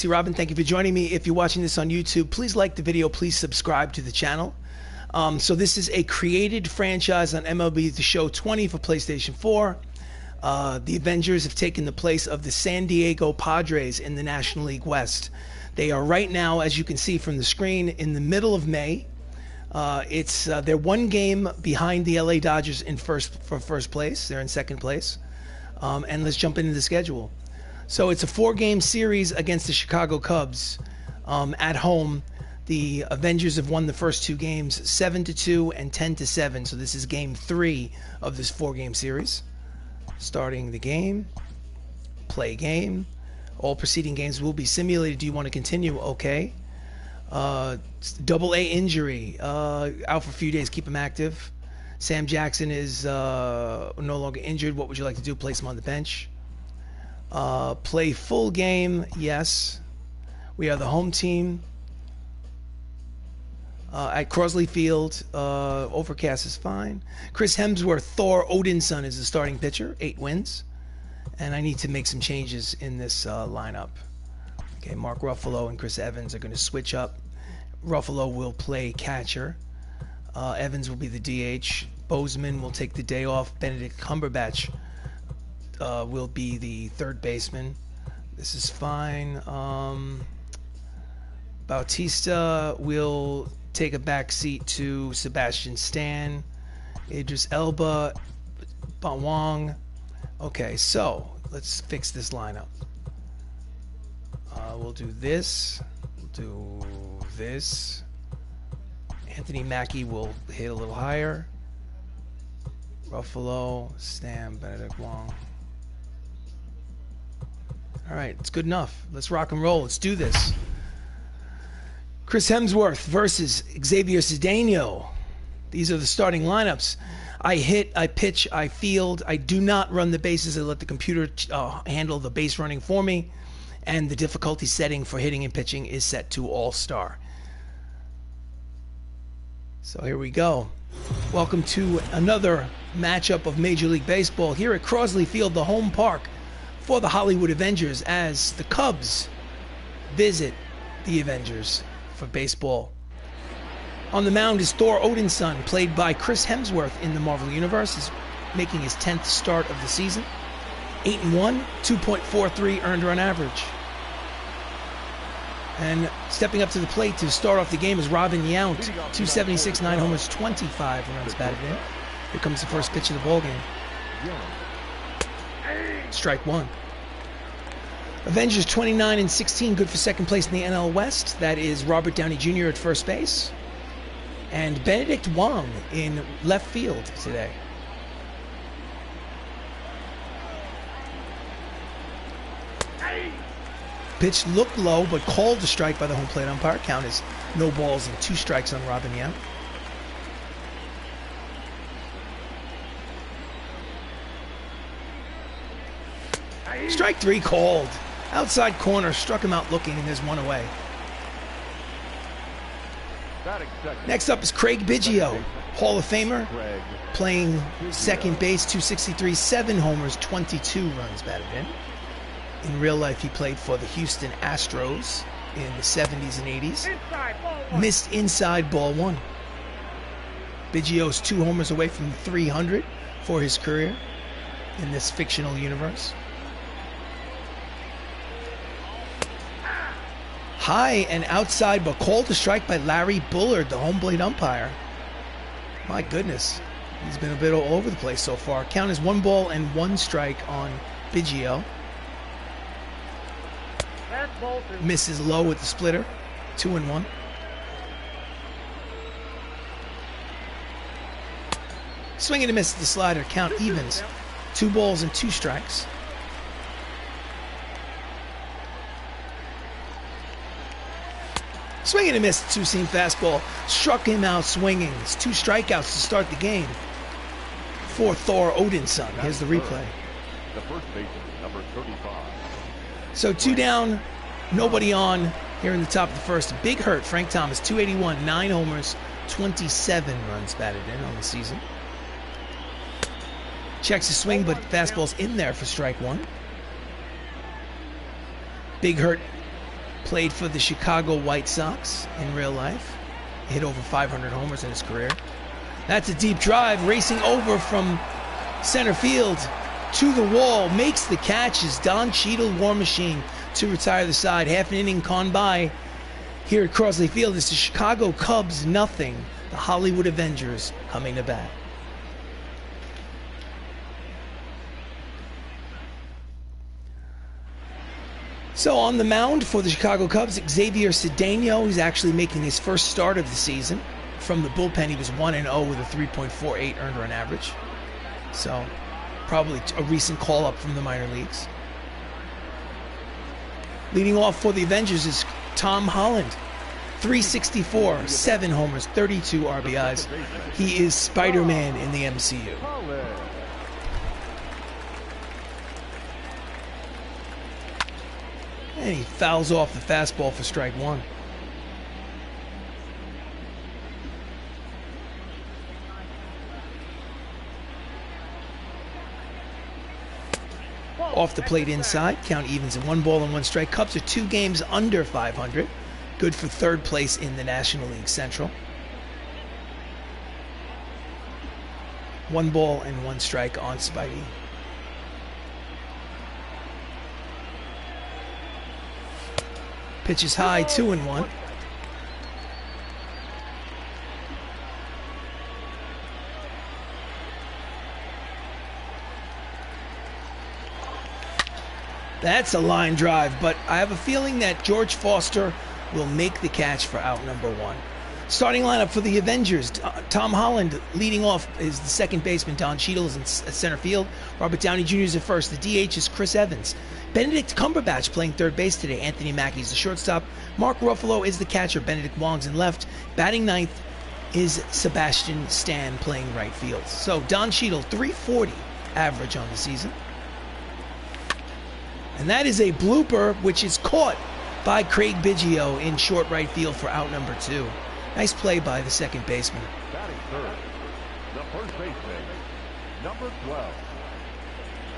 RC Robbin, thank you for joining me. If you're watching this on YouTube, please like the video, please subscribe to the channel. So this is a created franchise on MLB The Show 20 for PlayStation 4. The Avengers have taken the place of the San Diego Padres in the National League West. They are right now, as you can see from the screen, in the middle of May. They're one game behind the LA Dodgers for first place. They're in second place. And let's jump into the schedule. So it's a 4-game series against the Chicago Cubs at home. The Avengers have won the first 2 games 7-2 and 10-7. So this is game 3 of this 4-game series. Starting the game, play game. All preceding games will be simulated. Do you want to continue? Okay. Double-A injury. Out for a few days. Keep him active. Sam Jackson is no longer injured. What would you like to do? Place him on the bench. Play full game. Yes. We are the home team. At Crosley Field, overcast is fine. Chris Hemsworth, Thor Odinson is the starting pitcher, 8 wins. And I need to make some changes in this lineup. Okay, Mark Ruffalo and Chris Evans are going to switch up. Ruffalo will play catcher. Evans will be the DH. Bozeman will take the day off. Benedict Cumberbatch will be the third baseman. This is fine. Bautista will take a back seat to Sebastian Stan. Idris Elba, Wong. Okay, so let's fix this lineup. We'll do this. We'll do this. Anthony Mackie will hit a little higher. Ruffalo, Stan, Benedict Wong. All right, it's good enough. Let's rock and roll. Let's do this. Chris Hemsworth versus Xavier Cedeno. These are the starting lineups. I hit, I pitch, I field. I do not run the bases. I let the computer handle the base running for me. And the difficulty setting for hitting and pitching is set to All-Star. So here we go. Welcome to another matchup of Major League Baseball here at Crosley Field, the home park for the Hollywood Avengers, as the Cubs visit the Avengers for baseball. On the mound is Thor Odinson, played by Chris Hemsworth in the Marvel Universe. He's making his 10th start of the season. 8-1, 2.43 earned run average. And stepping up to the plate to start off the game is Robin Yount, 276, 9 homers, 25 runs batted in. Here comes the first pitch of the ball game. Strike 1. Avengers 29-16, good for second place in the NL West. That is Robert Downey Jr. at first base. And Benedict Wong in left field today. Pitch looked low, but called a strike by the home plate umpire. Count is no balls and 2 strikes on Robin Yount. Strike 3 called. Outside corner, struck him out looking, and there's 1 away. Next up is Craig Biggio, Hall of Famer, playing second base, 263, 7 homers, 22 runs batted in. In real life, he played for the Houston Astros in the 70s and 80s. Missed inside ball 1. Biggio's 2 homers away from 300 for his career in this fictional universe. High and outside, but called a strike by Larry Bullard, the home plate umpire. My goodness, he's been a bit all over the place so far. Count is 1 ball and 1 strike on Biggio. Misses low with the splitter, 2-1. Swing and a miss at the slider. Count evens. 2 balls and 2 strikes. Swing and a miss, 2-seam fastball. Struck him out swinging. It's 2 strikeouts to start the game for Thor Odinson. Here's the replay. The first baseman, number 35. So 2 down, nobody on here in the top of the first. Big hurt, Frank Thomas, 281, 9 homers, 27 runs batted in on the season. Checks his swing, but fastball's in there for strike 1. Big hurt Played for the Chicago White Sox in real life. Hit over 500 homers in his career. That's a deep drive, racing over from center field to the wall. Makes the catch as Don Cheadle, War Machine, to retire the side. Half an inning gone by here at Crosley Field. It's the Chicago Cubs nothing. The Hollywood Avengers coming to bat. So on the mound for the Chicago Cubs, Xavier Cedeno, who's actually making his first start of the season. From the bullpen, he was 1-0 with a 3.48 earned run average. So probably a recent call-up from the minor leagues. Leading off for the Avengers is Tom Holland. 364, 7 homers, 32 RBIs. He is Spider-Man in the MCU. And he fouls off the fastball for strike one. Off the plate inside, count evens at 1 ball and 1 strike. Cubs are 2 games under 500. Good for third place in the National League Central. 1 ball and 1 strike on Spidey. Pitches high, 2-1. That's a line drive, but I have a feeling that George Foster will make the catch for out number 1. Starting lineup for the Avengers, Tom Holland leading off is the second baseman. Don Cheadle is in center field. Robert Downey Jr. is at first. The DH is Chris Evans. Benedict Cumberbatch playing third base today. Anthony Mackie is the shortstop. Mark Ruffalo is the catcher. Benedict Wong's in left. Batting ninth is Sebastian Stan playing right field. So Don Cheadle, 340 average on the season. And that is a blooper which is caught by Craig Biggio in short right field for out number 2. Nice play by the second baseman. Batting third, the first baseman, number 12.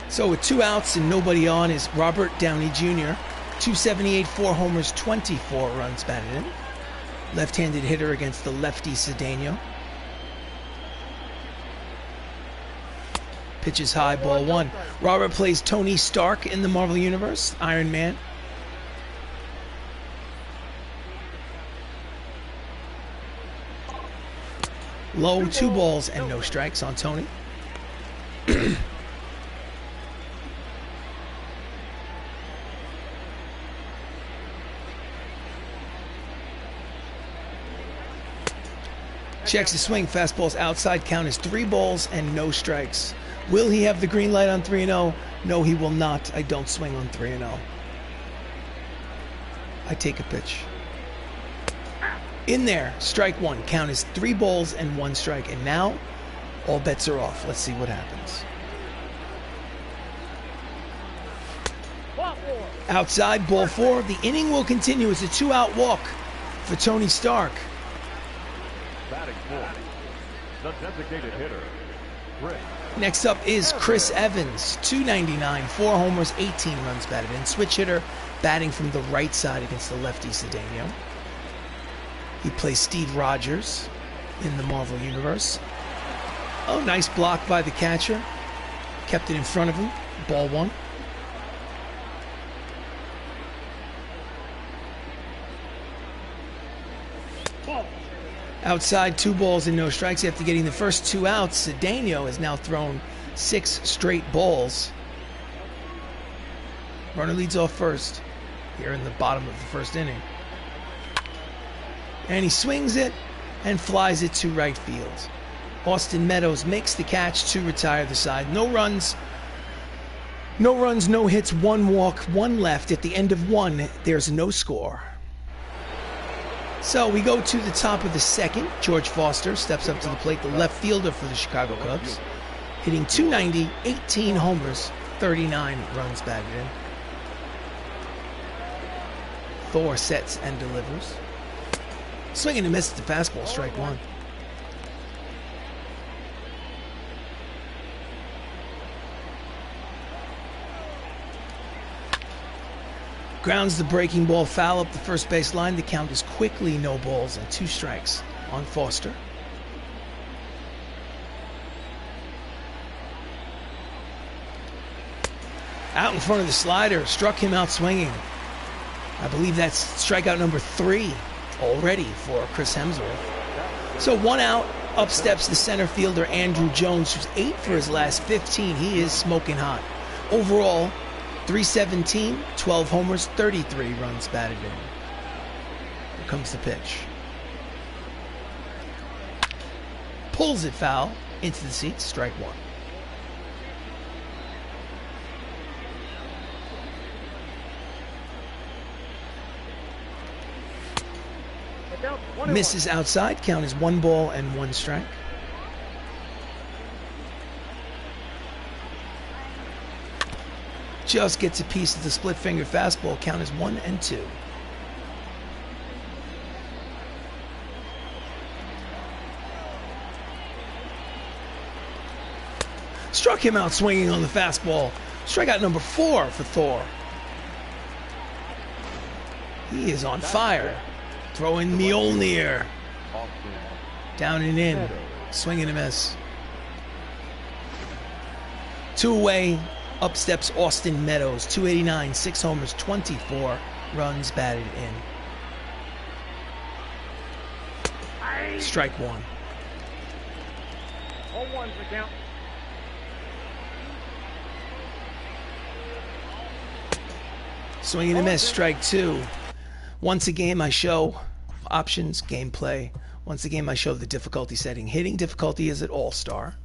So with 2 outs and nobody on is Robert Downey Jr. 278, 4 homers, 24 runs batted in. Left-handed hitter against the lefty Cedeno. Pitches high, ball 1. Robert plays Tony Stark in the Marvel Universe, Iron Man. Low, 2 balls and no strikes on Tony. Checks the swing, fastball's outside, count is 3 balls and no strikes. Will he have the green light on 3-0? No, he will not. I don't swing on 3-0. I take a pitch. In there, strike 1. Count is 3 balls and 1 strike. And now, all bets are off. Let's see what happens. Outside, ball 4. The inning will continue. It's a 2-out walk for Tony Stark. Batting fourth, the designated hitter, Chris. Next up is Chris Evans, 299, 4 homers, 18 runs batted in. Switch hitter, batting from the right side against the lefty Cedeno. He plays Steve Rogers in the Marvel Universe. Oh, nice block by the catcher. Kept it in front of him. Ball 1. Outside, 2 balls and no strikes. After getting the first 2 outs, Cedeno has now thrown 6 straight balls. Runner leads off first here in the bottom of the first inning. And he swings it and flies it to right field. Austin Meadows makes the catch to retire the side. No runs, no hits, 1 walk, 1 left. At the end of 1, there's no score. So we go to the top of the second. George Foster steps up to the plate, the left fielder for the Chicago Cubs, hitting .290, 18 homers, 39 runs batted in. Thor sets and delivers. Swing and a miss at the fastball, strike 1. Grounds the breaking ball foul up the first base line. The count is quickly no balls and 2 strikes on Foster. Out in front of the slider, struck him out swinging. I believe that's strikeout number 3 already for Chris Hemsworth. So 1 out, up steps the center fielder Andrew Jones, who's 8 for his last 15. He is smoking hot. Overall, 317, 12 homers, 33 runs batted in. Here comes the pitch. Pulls it foul into the seats, strike 1. Misses outside, count is 1 ball and 1 strike. Just gets a piece of the split finger fastball, count is 1-2. Struck him out swinging on the fastball. Strikeout number 4 for Thor. He is on fire. Throwing Mjolnir. Down and in. Swing and a miss. 2 away. Up steps Austin Meadows. 289, 6 homers, 24 runs batted in. Strike 1. 0-1's the count. Swing and a miss. Strike 2. Once a game I show options, gameplay. Once a game I show the difficulty setting. Hitting difficulty is at All-Star.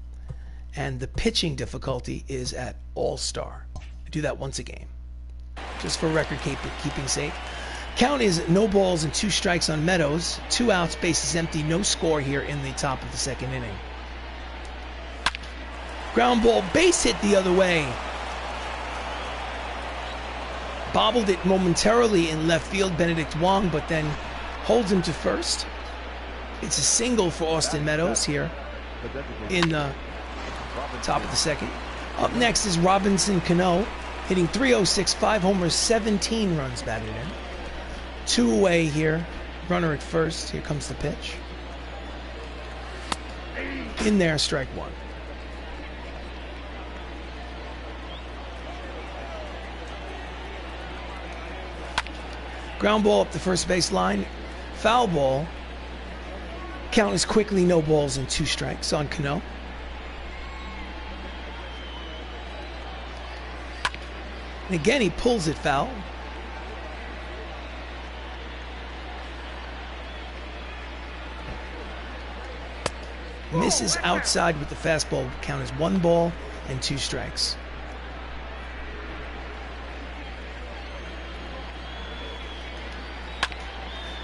And the pitching difficulty is at All-Star. I do that once a game. Just for record keeping sake. Count is no balls and 2 strikes on Meadows. 2 outs, bases empty, no score here in the top of the 2nd inning. Ground ball, base hit the other way. Bobbled it momentarily in left field, Benedict Wong, but then holds him to first. It's a single for Austin Meadows here in the top of the 2nd. Up next is Robinson Cano, hitting .306, 5 homers, 17 runs batted in. 2 away here, runner at first. Here comes the pitch. In there, strike 1. Ground ball up the first base line. Foul ball. Count is quickly no balls and 2 strikes on Cano. And again, he pulls it foul. Misses outside with the fastball. Count is 1 ball and 2 strikes.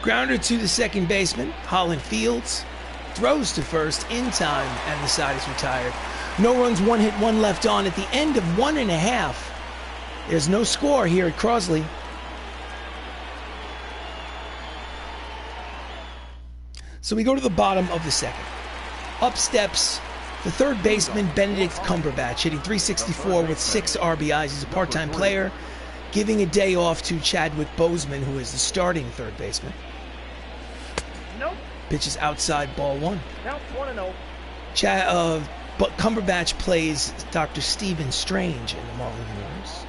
Grounder to the second baseman, Holland Fields. Throws to first in time, and the side is retired. No runs, 1 hit, 1 left on at the end of 1.5. There's no score here at Crosley. So we go to the bottom of the 2nd. Up steps the third baseman, Benedict Cumberbatch, hitting .364 with 6 RBIs. He's a part-time player, giving a day off to Chadwick Boseman, who is the starting third baseman. Nope. Pitches outside, ball 1. Counts 1-0. But Cumberbatch plays Dr. Stephen Strange in the Marlon universe.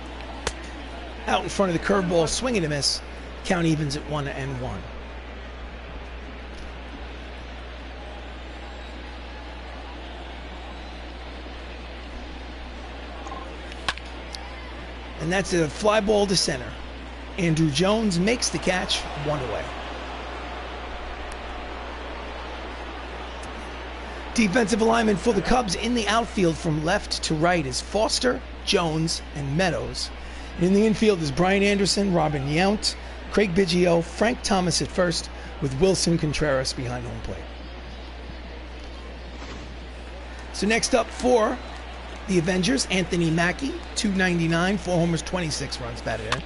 Out in front of the curveball, swing and a miss. Count evens at 1-1. And that's a fly ball to center. Andrew Jones makes the catch, 1 away. Defensive alignment for the Cubs in the outfield from left to right is Foster, Jones, and Meadows. And in the infield is Brian Anderson, Robin Yount, Craig Biggio, Frank Thomas at first, with Wilson Contreras behind home plate. So next up for the Avengers, Anthony Mackie, .299, 4 homers, 26 runs batted in.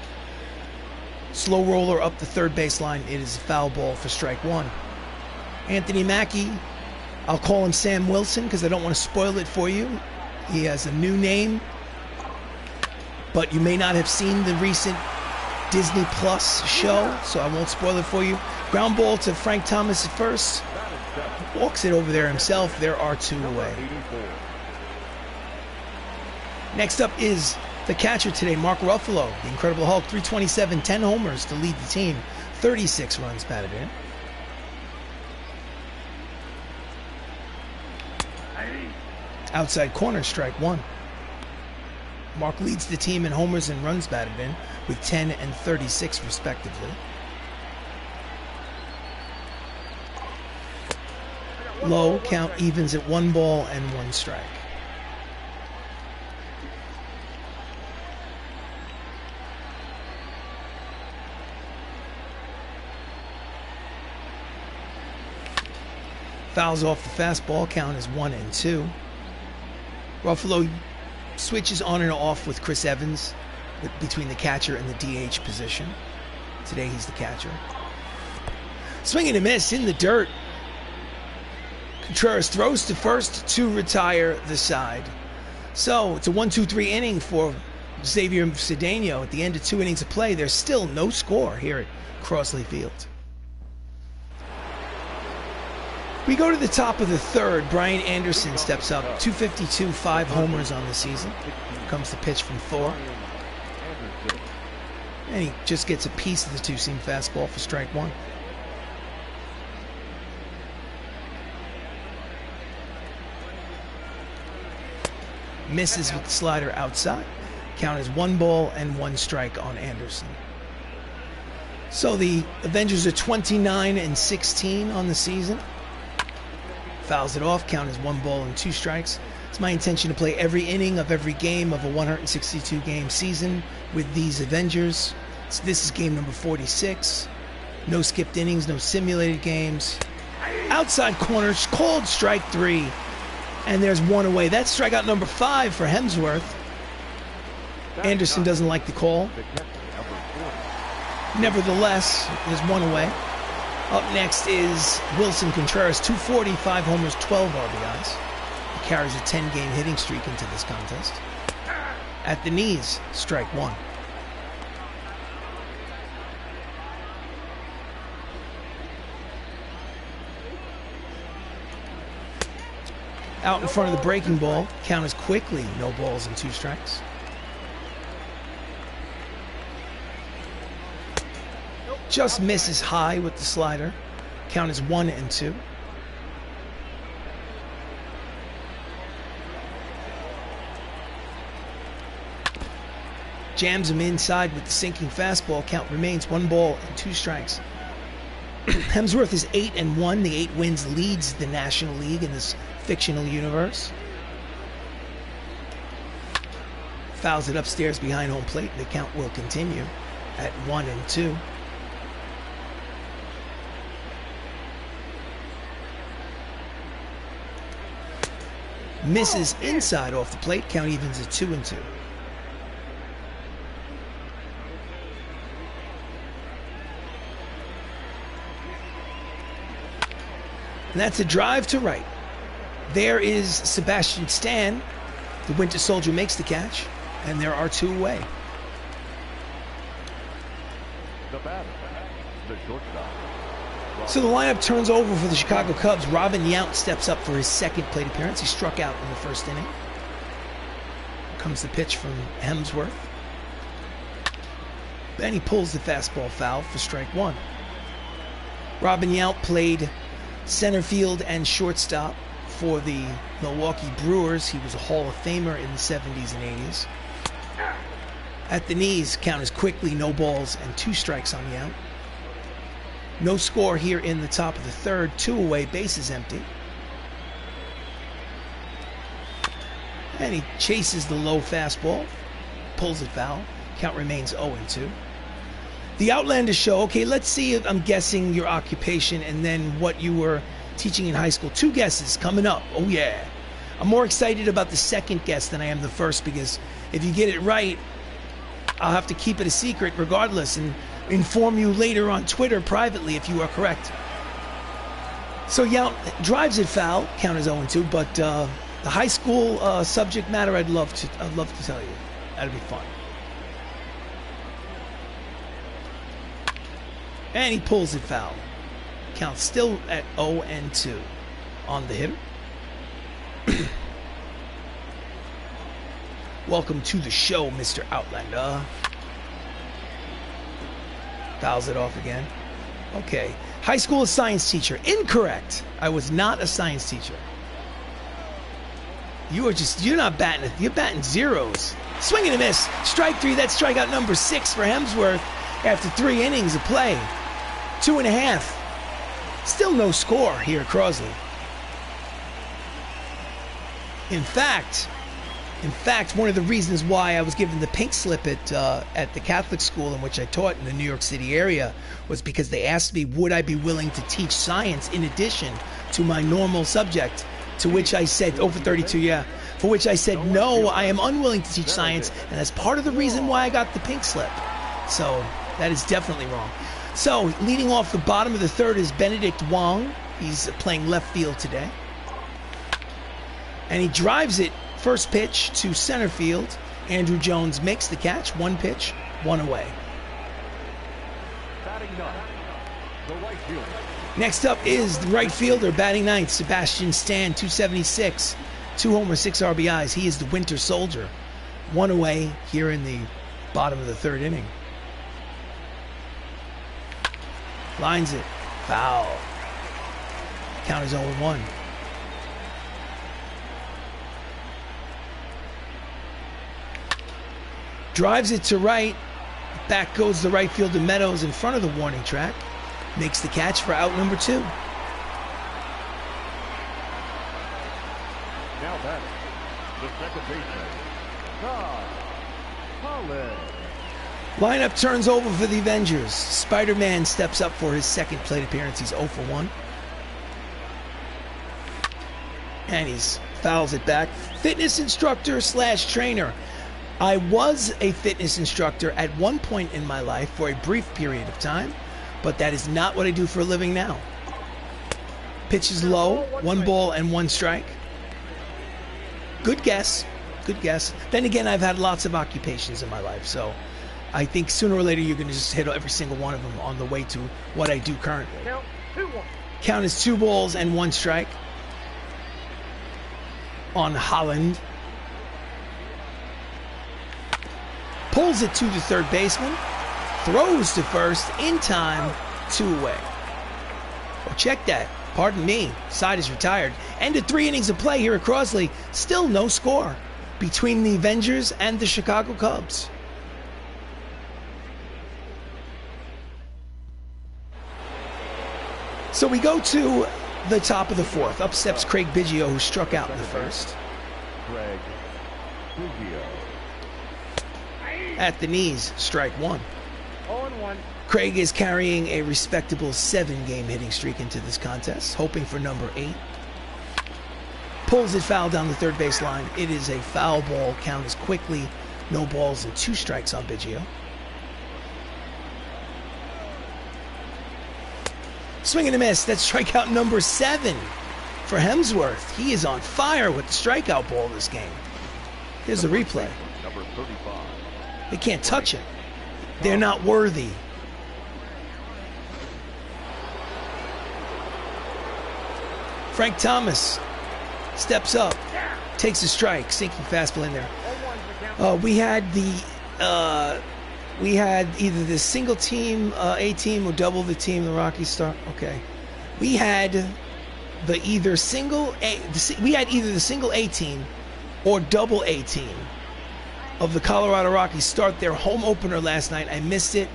Slow roller up the third baseline. It is a foul ball for strike 1. Anthony Mackie, I'll call him Sam Wilson because I don't want to spoil it for you. He has a new name, but you may not have seen the recent Disney Plus show, so I won't spoil it for you. Ground ball to Frank Thomas at first. Walks it over there himself. There are 2 away. Next up is the catcher today, Mark Ruffalo, the Incredible Hulk. 327, 10 homers to lead the team. 36 runs batted in. Outside corner, strike 1. Mark leads the team in homers and runs batted in with 10 and 36 respectively. Low, count evens at 1 ball and 1 strike. Fouls off the fastball, count is 1 and 2. Ruffalo switches on and off with Chris Evans between the catcher and the DH position. Today he's the catcher. Swing and a miss in the dirt. Contreras throws to first to retire the side. So it's a 1-2-3 inning for Xavier Cedeno. At the end of 2 innings of play, there's still no score here at Crossley Field. We go to the top of the 3rd. Brian Anderson steps up. 252, 5 homers on the season. Here comes the pitch from Thor. And he just gets a piece of the 2-seam fastball for strike 1. Misses with the slider outside. Count is 1 ball and 1 strike on Anderson. So the Avengers are 29 and 16 on the season. Fouls it off. Count is 1 ball and 2 strikes. It's my intention to play every inning of every game of a 162 game season with these Avengers. So this is game number 46. No skipped innings, no simulated games. Outside corner, called strike 3. And there's 1 away. That's strikeout number 5 for Hemsworth. Anderson doesn't like the call. Nevertheless, there's 1 away. Up next is Wilson Contreras, 240, 5 homers, 12 RBIs. He carries a 10-game hitting streak into this contest. At the knees, strike 1. Out in front of the breaking ball, count is quickly no balls and 2 strikes. Just misses high with the slider. Count is 1 and 2. Jams him inside with the sinking fastball. Count remains 1 ball and 2 strikes. Hemsworth is 8 and 1. The 8 wins leads the National League in this fictional universe. Fouls it upstairs behind home plate. The count will continue at 1 and 2. Misses inside off the plate. Count evens at 2 and 2. And that's a drive to right. There is Sebastian Stan. The Winter Soldier makes the catch, and there are 2 away. The batter, the shortstop. So the lineup turns over for the Chicago Cubs. Robin Yount steps up for his 2nd plate appearance. He struck out in the 1st inning. Here comes the pitch from Hemsworth. Then he pulls the fastball foul for strike 1. Robin Yount played center field and shortstop for the Milwaukee Brewers. He was a Hall of Famer in the 70s and 80s. At the knees, count is quickly no balls and 2 strikes on Yount. No score here in the top of the 3rd. 2 away, bases empty. And he chases the low fastball, pulls it foul. Count remains 0-2. The Outlander show. Okay, let's see if I'm guessing your occupation and then what you were teaching in high school. 2 guesses coming up. Oh yeah. I'm more excited about the 2nd guess than I am the 1st, because if you get it right, I'll have to keep it a secret regardless and inform you later on Twitter privately if you are correct. So Yount drives it foul. Count is 0-2, but the high school subject matter I'd love to tell you. That'd be fun. And he pulls it foul. Count still at 0-2 on the hitter. Welcome to the show, Mr. Outlander. Fouls it off again. Okay. High school science teacher. Incorrect. I was not a science teacher. You're not batting, you're batting zeros. Swing and a miss. Strike 3. That's strikeout number 6 for Hemsworth after 3 innings of play. 2.5. Still no score here at Crosley. In fact, one of the reasons why I was given the pink slip at the Catholic school in which I taught in the New York City area was because they asked me would I be willing to teach science in addition to my normal subject, to which I said, over 32, yeah, for which I said, no, I am unwilling to teach science, and that's part of the reason why I got the pink slip. So that is definitely wrong. So leading off the bottom of the third is Benedict Wong. He's playing left field today. And he drives it first pitch to center field. Andrew Jones makes the catch. 1 pitch, 1 away. Batting ninth, the right fielder. Next up is the right fielder, batting ninth, Sebastian Stan, 276. 2 homers, 6 RBIs. He is the winter soldier. 1 away here in the bottom of the third inning. Lines it. Foul. Count is 0-1. Drives it to right. Back goes the right fielder Meadows in front of the warning track. Makes the catch for out number 2. Now batting, the second baseman, Todd Holland. Lineup turns over for the Avengers. Spider-Man steps up for his second plate appearance. He's 0 for 1. And he's fouls it back. Fitness instructor / trainer. I was a fitness instructor at one point in my life for a brief period of time, but that is not what I do for a living now. Pitch is low, 1 ball and 1 strike. Good guess. Good guess. Then again, I've had lots of occupations in my life, so I think sooner or later you're going to just hit every single one of them on the way to what I do currently. Count 2-1. Count is 2 balls and 1 strike on Holland. Pulls it to the third baseman. Throws to first in time. 2 away. Oh, check that. Pardon me. Side is retired. Ended 3 innings of play here at Crosley. Still no score between the Avengers and the Chicago Cubs. So we go to the top of the 4th. Up steps Craig Biggio, who struck out in the first. Craig Biggio. At the knees, strike 1. 0-1. Craig is carrying a respectable 7-game hitting streak into this contest, hoping for number 8. Pulls it foul down the third base line. It is a foul ball. Count is quickly no balls and 2 strikes on Biggio. Swing and a miss. That's strikeout number 7 for Hemsworth. He is on fire with the strikeout ball this game. Here's the replay. Number 35. They can't touch him. They're not worthy. Frank Thomas steps up, takes a strike, sinking fastball in there. 0-1 the count. We had either the single team A team or double the team, the Rocky Star. Okay, we had either the single A team or double A team of the Colorado Rockies start their home opener last night. I missed it.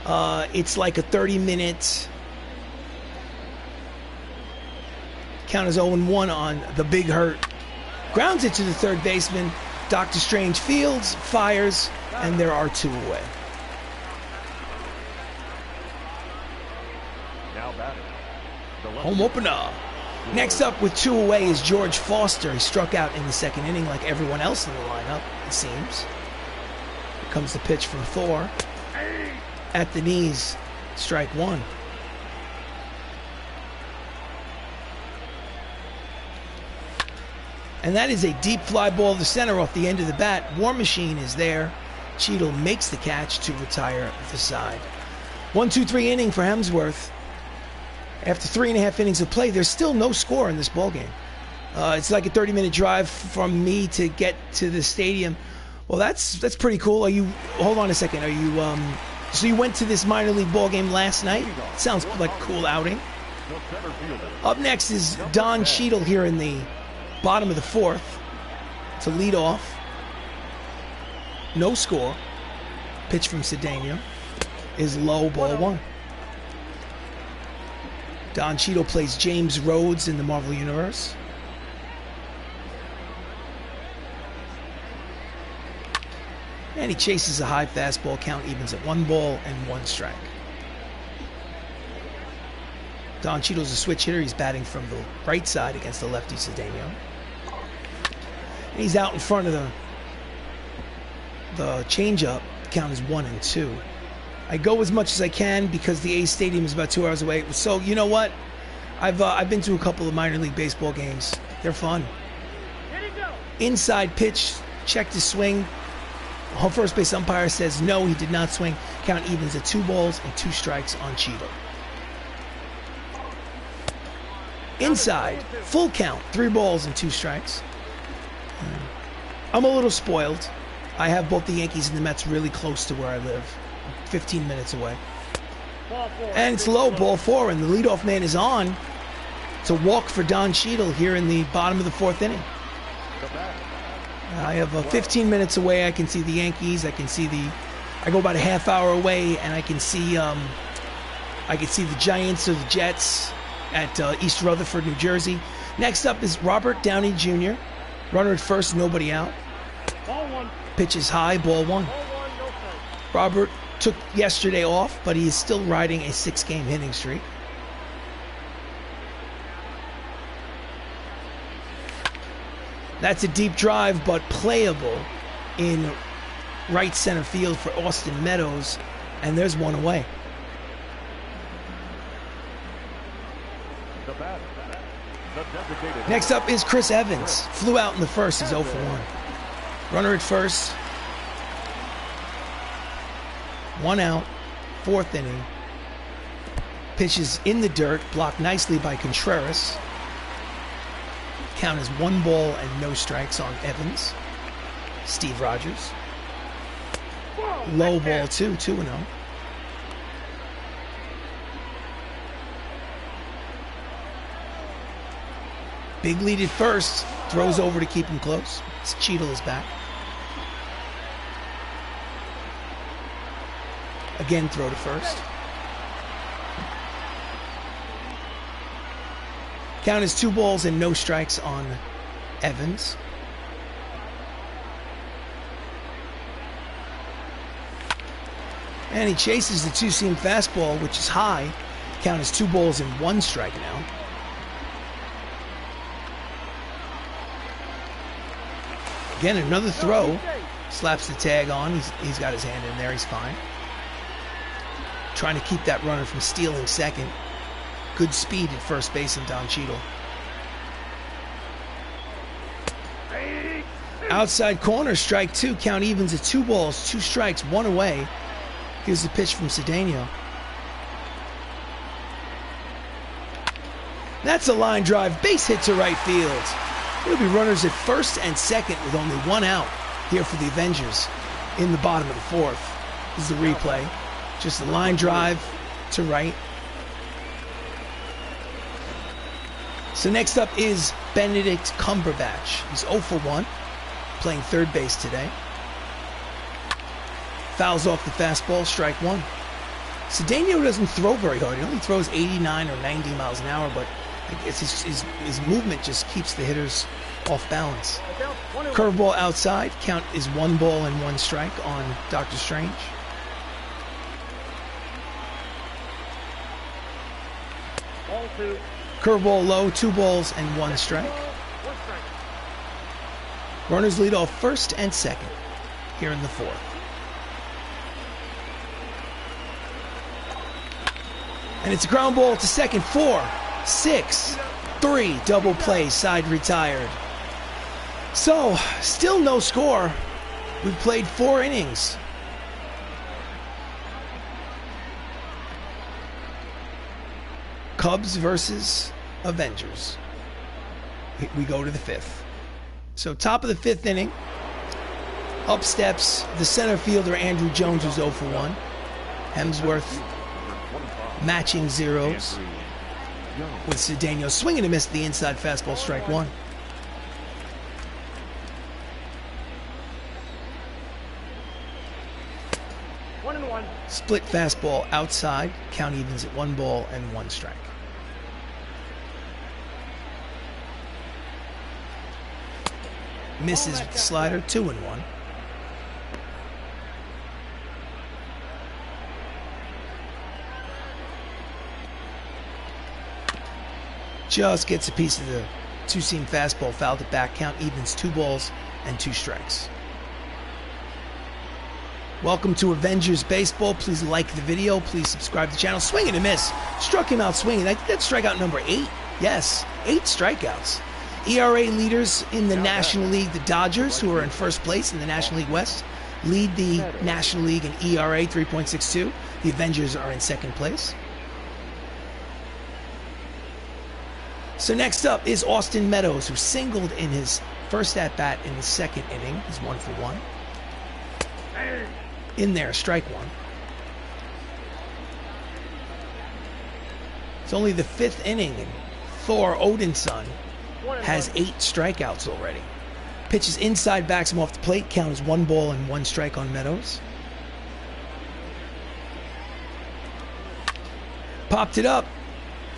It's like a 30-minute. Count is 0-1 on the Big Hurt. Grounds it to the third baseman. Dr. Strange fields, fires, and there are 2 away. Now batting, the left Home opener. Next up with 2 away is George Foster. He struck out in the second inning like everyone else in the lineup, it seems. Here comes the pitch from Thor. At the knees, strike 1. And that is a deep fly ball to center off the end of the bat. War Machine is there. Cheadle makes the catch to retire the side. 1-2-3 inning for Hemsworth. After 3.5 innings of play, there's still no score in this ball game. It's like a 30-minute drive from me to get to the stadium. Well, that's pretty cool. Are you? Hold on a second. Are you? So you went to this minor league ball game last night? Sounds like a cool outing. Up next is Don Cheadle here in the bottom of the fourth to lead off. No score. Pitch from Cedeno is low, ball one. Don Cheadle plays James Rhodes in the Marvel Universe. And he chases a high fastball. Count evens at 1 ball and 1 strike. Don Cheadle's a switch hitter. He's batting from the right side against the lefty Cedeno. And he's out in front of the changeup. Count is 1-2. I go as much as I can because the A's Stadium is about 2 hours away. So you know what? I've been to a couple of minor league baseball games. They're fun. Inside pitch, checked his swing. Home first base umpire says no, he did not swing. Count evens at 2 balls and 2 strikes on Cheadle. Inside, full count, 3 balls and 2 strikes. I'm a little spoiled. I have both the Yankees and the Mets really close to where I live, 15 minutes away. And it's low, ball 4, and the leadoff man is on to walk for Don Cheadle here in the bottom of the 4th inning. I have 15 minutes away. I can see the Yankees. I go about a half hour away, and I can see the Giants or the Jets at East Rutherford, New Jersey. Next up is Robert Downey Jr. Runner at first, nobody out. Ball 1. Pitch is high, ball 1. Ball 1, no strike. Robert took yesterday off, but he is still riding a 6-game hitting streak. That's a deep drive, but playable in right center field for Austin Meadows, and there's one away. Next up is Chris Evans. Flew out in the first. He's 0 for 1. Runner at first. 1 out. 4th inning. Pitches in the dirt. Blocked nicely by Contreras. Count is 1 ball and no strikes on Evans. Steve Rogers. Low ball 2, 2-0. Big lead at first. Throws over to keep him close. Cheadle is back. Again, throw to first. Count is 2 balls and no strikes on Evans. And he chases the 2-seam fastball, which is high. Count is 2 balls and 1 strike now. Again, another throw. Slaps the tag on. He's got his hand in there. He's fine. Trying to keep that runner from stealing second. Good speed at first base in Don Cheadle. Outside corner, strike 2. Count evens at 2 balls, 2 strikes, 1 away. Here's the pitch from Cedeno. That's a line drive. Base hit to right field. There'll be runners at first and second with only 1 out here for the Avengers in the bottom of the 4th. This is the replay. Just a line drive to right. So next up is Benedict Cumberbatch. He's 0 for 1, playing third base today. Fouls off the fastball, strike 1. Cedeno doesn't throw very hard. He only throws 89 or 90 miles an hour, but I guess his movement just keeps the hitters off balance. Curveball outside. Count is 1 ball and 1 strike on Dr. Strange. Ball 2. Curveball low, 2 balls and 1 strike. Runners lead off first and second here in the 4th. And it's a ground ball to second. 4, 6, 3. Double play, side retired. So, still no score. We've played 4 innings. Cubs versus Avengers. We go to the 5th. So top of the 5th inning. Up steps the center fielder Andrew Jones, who's 0 for 1. Hemsworth matching zeros with Cedeno swinging and miss the inside fastball, strike 1. One and one. Split fastball outside. Count evens at 1 ball and 1 strike. Misses with the slider, 2 and 1. Just gets a piece of the two-seam fastball, fouled it back. Count evens, 2 balls and 2 strikes. Welcome to Avengers Baseball. Please like the video. Please subscribe to the channel. Swing and a miss. Struck him out swinging. I think that's strikeout number 8. Yes, 8 strikeouts. ERA leaders in the National League, the Dodgers, who are in first place in the National League West, lead the National League in ERA, 3.62. The Avengers are in second place. So next up is Austin Meadows, who singled in his first at-bat in the 2nd inning. He's 1 for 1. In there, strike 1. It's only the 5th inning, and Thor, Odin's son, has 8 strikeouts already. Pitches inside, backs him off the plate. Count is 1 ball and 1 strike on Meadows. Popped it up.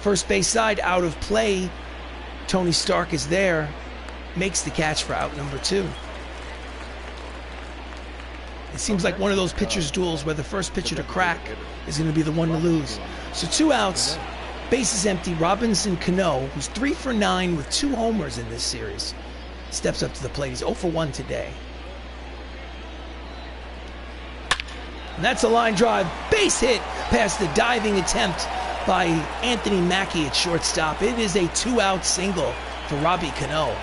First base side, out of play. Tony Stark is there. Makes the catch for out number 2. It seems like one of those pitchers' duels where the first pitcher to crack is going to be the one to lose. So 2 outs, bases empty. Robinson Cano, who's 3 for 9 with 2 homers in this series, steps up to the plate. He's 0 for 1 today. And that's a line drive. Base hit past the diving attempt by Anthony Mackie at shortstop. It is a 2-out single for Robbie Cano.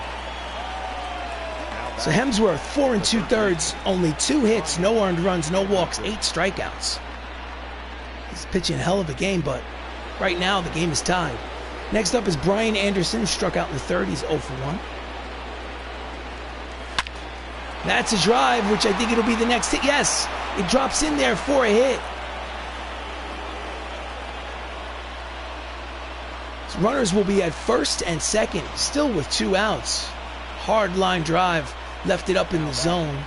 So Hemsworth, 4 2/3, only 2 hits, no earned runs, no walks, 8 strikeouts. He's pitching a hell of a game, but right now the game is tied. Next up is Brian Anderson, struck out in the 3rd. He's 0 for 1. That's a drive, which I think it'll be the next hit. Yes, it drops in there for a hit. So runners will be at 1st and 2nd, still with 2 outs. Hard line drive, left it up in the zone.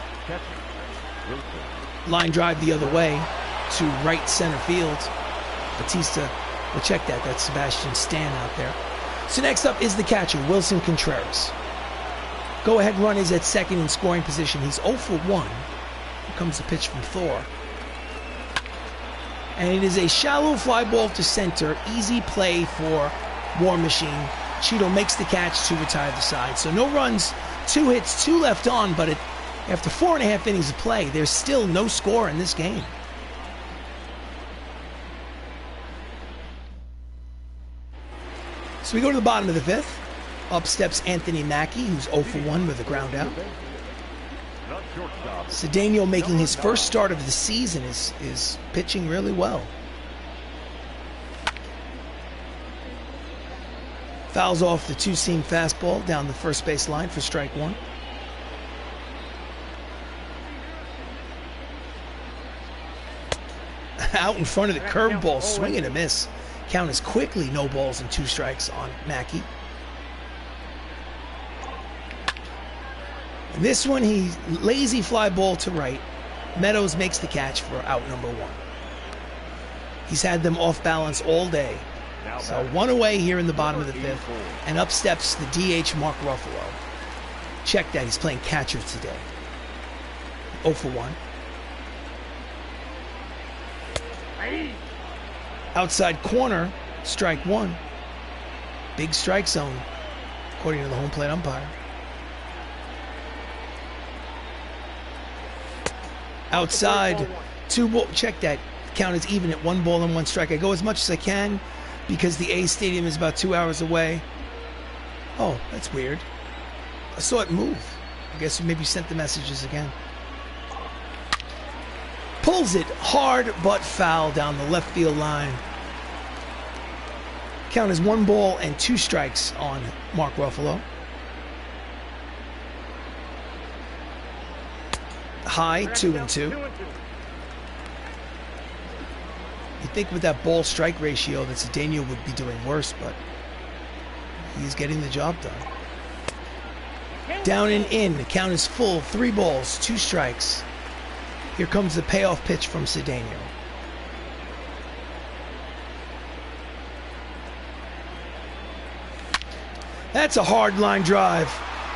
Line drive the other way to right center field. Batista will check that. That's Sebastian Stan out there. So next up is the catcher, Wilson Contreras. Go-ahead run is at 2nd in scoring position. He's 0 for 1. Here comes the pitch from Thor. And it is a shallow fly ball to center. Easy play for War Machine. Cheeto makes the catch to retire the side. So no runs, 2 hits, 2 left on, but after 4.5 innings of play, there's still no score in this game. So we go to the bottom of the 5th. Up steps Anthony Mackie, who's 0 for 1 with a ground out. Cedeno, making his first start of the season, is pitching really well. Fouls off the 2-seam fastball down the first base line for strike 1. Out in front of the curveball, swing and a miss. Count is quickly no balls and 2 strikes on Mackie. And this one, he lazy fly ball to right. Meadows makes the catch for out number 1. He's had them off balance all day. So 1 away here in the bottom of the 5th. And up steps the DH Mark Ruffalo. Check that, he's playing catcher today. 0 for 1. Outside corner, strike 1. Big strike zone, according to the home plate umpire. Outside, 2 ball. Check that. Count is even at 1 ball and 1 strike. I go as much as I can because the A's stadium is about 2 hours away. Oh, that's weird. I saw it move. I guess you maybe sent the messages again. Pulls it hard but foul down the left field line. Count is 1 ball and 2 strikes on Mark Ruffalo. High, 2-2. You'd think with that ball strike ratio that Cedeno would be doing worse, but he's getting the job done. Down and in. The count is full. 3 balls, 2 strikes. Here comes the payoff pitch from Cedeno. That's a hard line drive.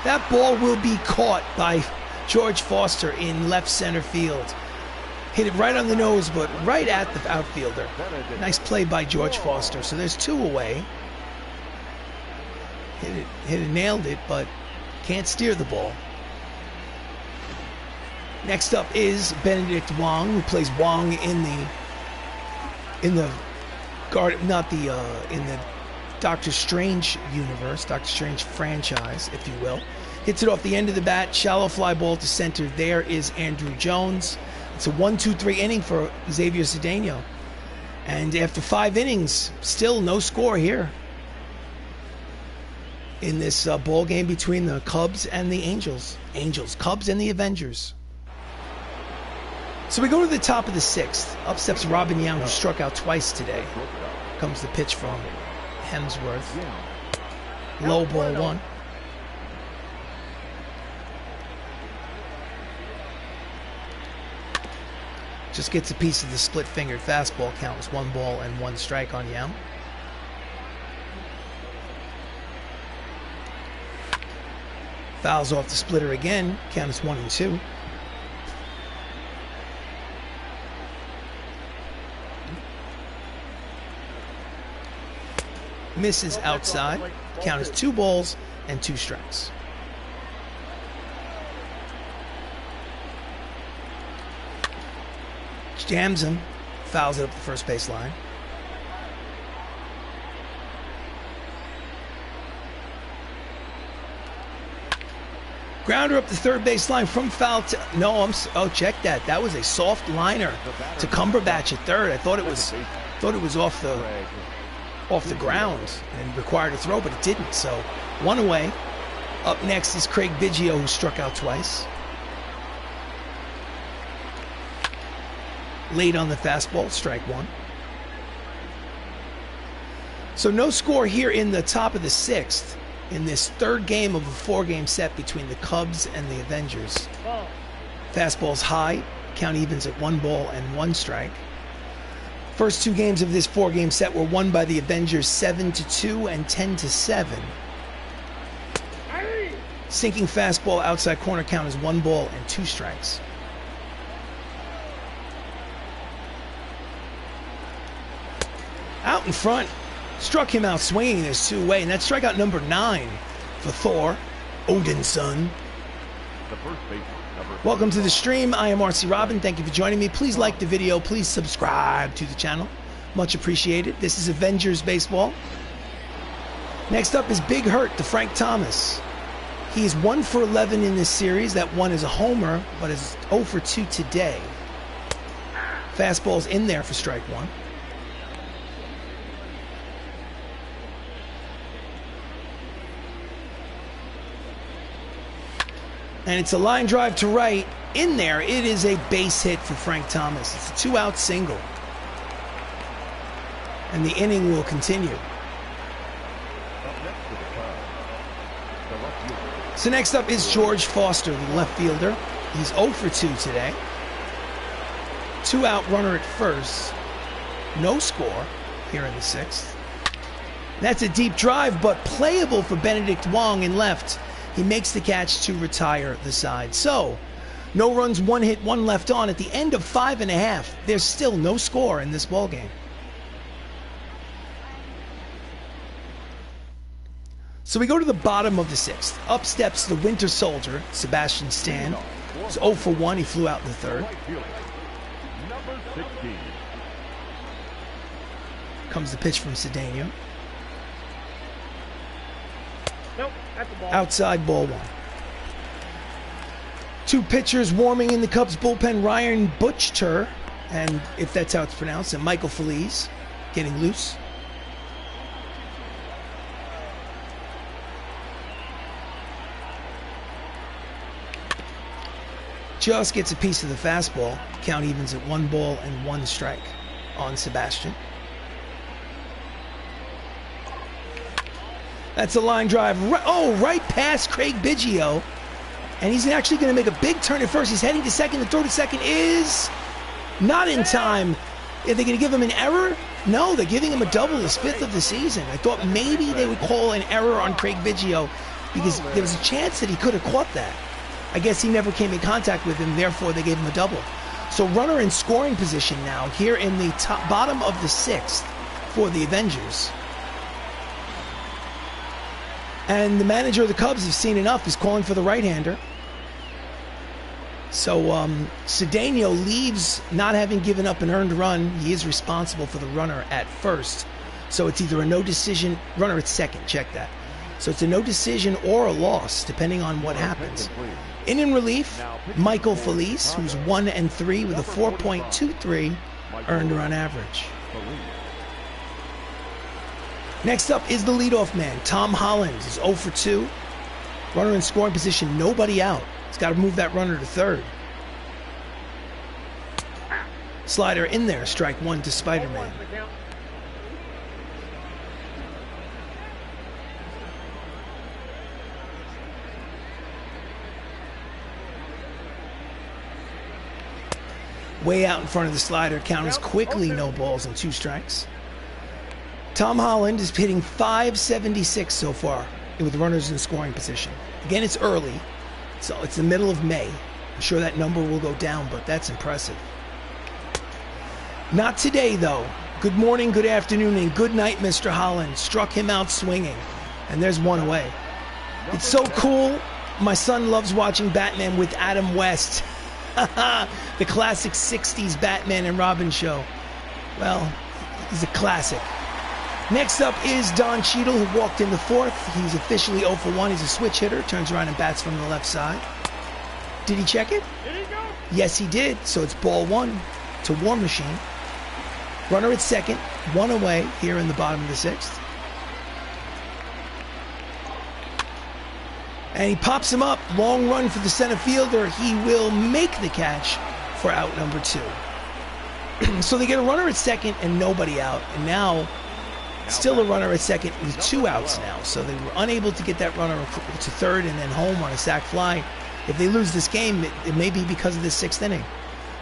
That ball will be caught by George Foster in left center field. Hit it right on the nose, but right at the outfielder. Nice play by George Foster. So there's 2 away. Hit it, nailed it, but can't steer the ball. Next up is Benedict Wong, who plays Wong in the Doctor Strange universe, Doctor Strange franchise, if you will. Hits it off the end of the bat, shallow fly ball to center. There is Andrew Jones. It's a 1-2-3 inning for Xavier Cedeno. And after 5 innings, still no score here in this ball game between the Cubs and the Angels. Cubs and the Avengers. So we go to the top of the 6th. Up steps Robin Young, who struck out twice today. Comes the pitch from Hemsworth. Low ball 1. Just gets a piece of the split-fingered fastball. Count was 1 ball and 1 strike on Young. Fouls off the splitter again. Count is 1-2. Misses outside. Count is 2 balls and 2 strikes. Jams him. Fouls it up the first base line. Grounder up the third base line from foul to... No, oh, check that. That was a soft liner to Cumberbatch at third. I thought it was off the ground and required a throw, but it didn't. So 1 away. Up next is Craig Biggio, who struck out twice. Late on the fastball, strike 1. So no score here in the top of the 6th in this 3rd game of a 4-game set between the Cubs and the Avengers. Fastball's high. Count evens at 1 ball and 1 strike. First 2 games of this 4-game set were won by the Avengers 7-2 and 10-7. Sinking fastball outside corner, count is 1 ball and 2 strikes. Out in front, struck him out swinging. There's 2 away, and that's strikeout number 9 for Thor, Odin's son. Welcome to the stream. I am RC Robbin. Thank you for joining me. Please like the video. Please subscribe to the channel. Much appreciated. This is Avengers baseball. Next up is Big Hurt to Frank Thomas. He is 1 for 11 in this series. That 1 is a homer, but is 0 for 2 today. Fastball's in there for strike 1. And it's a line drive to right. In there, it is a base hit for Frank Thomas. It's a 2-out single. And the inning will continue. So next up is George Foster, the left fielder. He's 0 for 2 today. 2-out runner at first. No score here in the 6th. That's a deep drive, but playable for Benedict Wong in left. He makes the catch to retire the side. So, no runs, 1 hit, 1 left on. At the end of 5.5, there's still no score in this ball game. So we go to the bottom of the 6th. Up steps the Winter Soldier, Sebastian Stan. He's 0 for 1. He flew out in the 3rd. Number 16. Comes the pitch from Cedeno. Nope, that's the ball. Outside, ball 1. 2 pitchers warming in the Cubs bullpen. Ryan Butcher, and if that's how it's pronounced, and Michael Feliz getting loose. Just gets a piece of the fastball. Count evens at 1 ball and 1 strike on Sebastian. That's a line drive. Right past Craig Biggio. And he's actually going to make a big turn at first. He's heading to second. The throw to second is not in time. Are they going to give him an error? No, they're giving him a double, his 5th of the season. I thought maybe they would call an error on Craig Biggio because there was a chance that he could have caught that. I guess he never came in contact with him, therefore they gave him a double. So runner in scoring position now here in the bottom of the 6th for the Avengers. And the manager of the Cubs, has seen enough, is calling for the right-hander. So Cedeno leaves not having given up an earned run. He is responsible for the runner at first. So it's either a no decision, runner at second, check that. So it's a no decision or a loss, depending on what happens. In relief, Michael Felice, who's 1-3 with a 4.23 earned run average. Next up is the leadoff man, Tom Holland. He's 0 for 2. Runner in scoring position, nobody out. He's got to move that runner to third. Slider in there, strike 1 to Spider-Man. Way out in front of the slider, count is quickly no balls and 2 strikes. Tom Holland is hitting .576 so far with runners in scoring position. Again, it's early, so it's the middle of May. I'm sure that number will go down, but that's impressive. Not today, though. Good morning, good afternoon, and good night, Mr. Holland. Struck him out swinging, and there's 1 away. It's so cool. My son loves watching Batman with Adam West. The classic 60s Batman and Robin show. Well, he's a classic. Next up is Don Cheadle, who walked in the 4th. He's officially 0 for 1. He's a switch hitter. Turns around and bats from the left side. Did he check it? Did he go? Yes, he did. So it's ball 1 to War Machine. Runner at second, 1 away here in the bottom of the 6th. And he pops him up. Long run for the center fielder. He will make the catch for out number 2. So they get a runner at second and nobody out. And now, still a runner at second with 2 outs now. So they were unable to get that runner to third and then home on a sac fly. If they lose this game, it may be because of the 6th inning.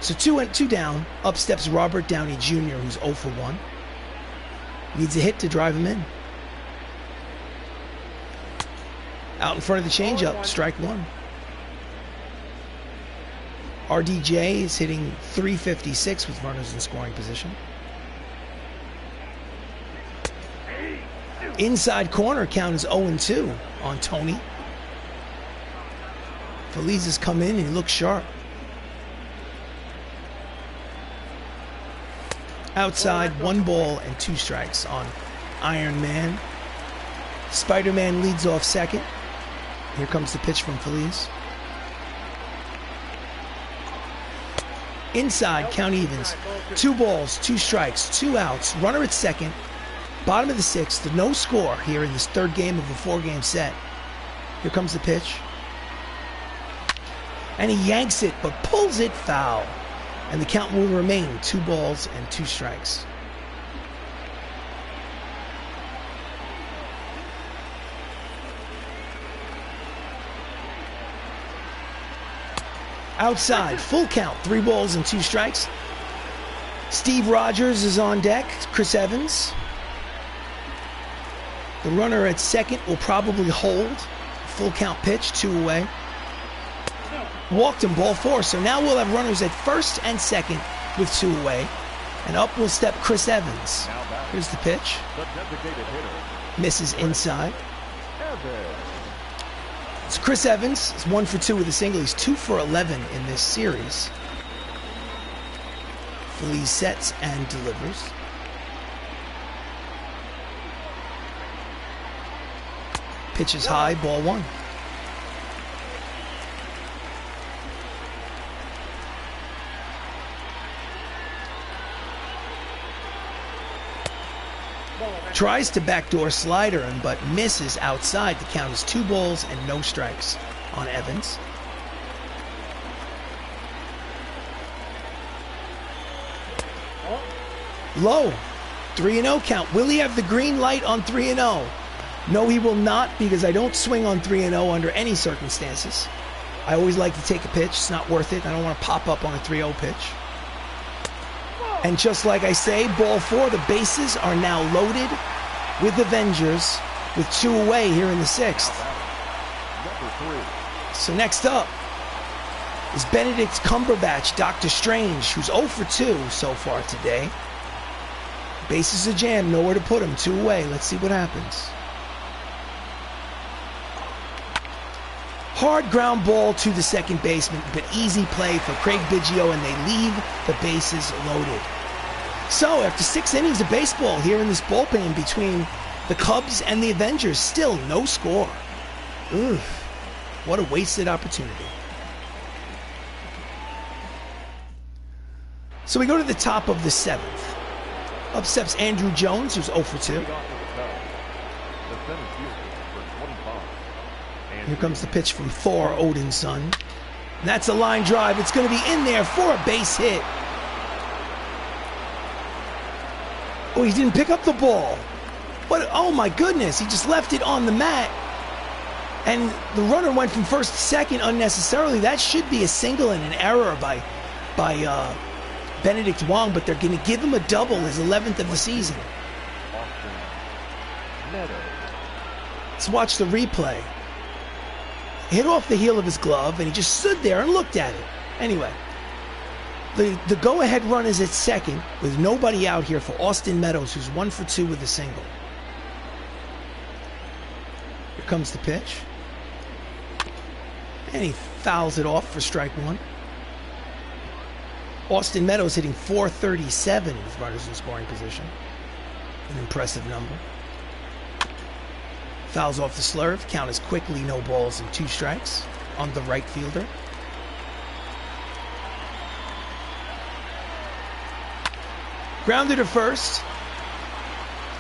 So 2 down. Up steps Robert Downey Jr., who's 0 for 1. Needs a hit to drive him in. Out in front of the changeup, strike 1. RDJ is hitting .356 with runners in scoring position. Inside corner, count is 0-2 on Tony. Feliz has come in and he looks sharp. Outside, 1 ball and 2 strikes on Iron Man. Spider-Man leads off second. Here comes the pitch from Feliz. Inside, count evens. 2 balls, 2 strikes, 2 outs. Runner at second. Bottom of the 6th, no score here in this 3rd game of a 4-game set. Here comes the pitch. And he yanks it, but pulls it foul. And the count will remain 2 balls and 2 strikes. Outside, full count, 3 balls and 2 strikes. Steve Rogers is on deck, Chris Evans. The runner at second will probably hold. Full count pitch, 2 away. Walked him, ball 4. So now we'll have runners at first and second with 2 away. And up will step Chris Evans. Here's the pitch. Misses inside. It's Chris Evans. He's 1 for 2 with a single. He's 2 for 11 in this series. Feliz sets and delivers. Pitches high, ball 1. Tries to backdoor slider him, but misses outside. The count is 2 balls and no strikes on Evans. Low. 3-0 count. Will he have the green light on 3-0? No, he will not, because I don't swing on 3-0 under any circumstances. I always like to take a pitch. It's not worth it. I don't want to pop up on a 3-0 pitch. And just like I say, ball 4, the bases are now loaded with Avengers with 2 away here in the 6th. So next up is Benedict Cumberbatch, Doctor Strange, who's 0 for 2 so far today. Bases are jammed, nowhere to put him, 2 away. Let's see what happens. Hard ground ball to the second baseman, but easy play for Craig Biggio, and they leave the bases loaded. So after 6 innings of baseball here in this bullpen between the Cubs and the Avengers, still no score. Oof, what a wasted opportunity. So we go to the top of the 7th. Up steps Andrew Jones, who's 0 for 2. Here comes the pitch from Thor, Odin's son. And that's a line drive. It's going to be in there for a base hit. Oh, he didn't pick up the ball. What? Oh my goodness, he just left it on the mat. And the runner went from first to second unnecessarily. That should be a single and an error by Benedict Wong, but they're going to give him a double, his 11th of the season. Let's watch the replay. Hit off the heel of his glove, and he just stood there and looked at it. Anyway, the go-ahead run is at second with nobody out here for Austin Meadows, who's 1 for 2 with a single. Here comes the pitch. And he fouls it off for strike 1. Austin Meadows hitting .437 with runners in scoring position. An impressive number. Fouls off the slurve. Count is quickly no balls and 2 strikes on the right fielder. Grounded to first.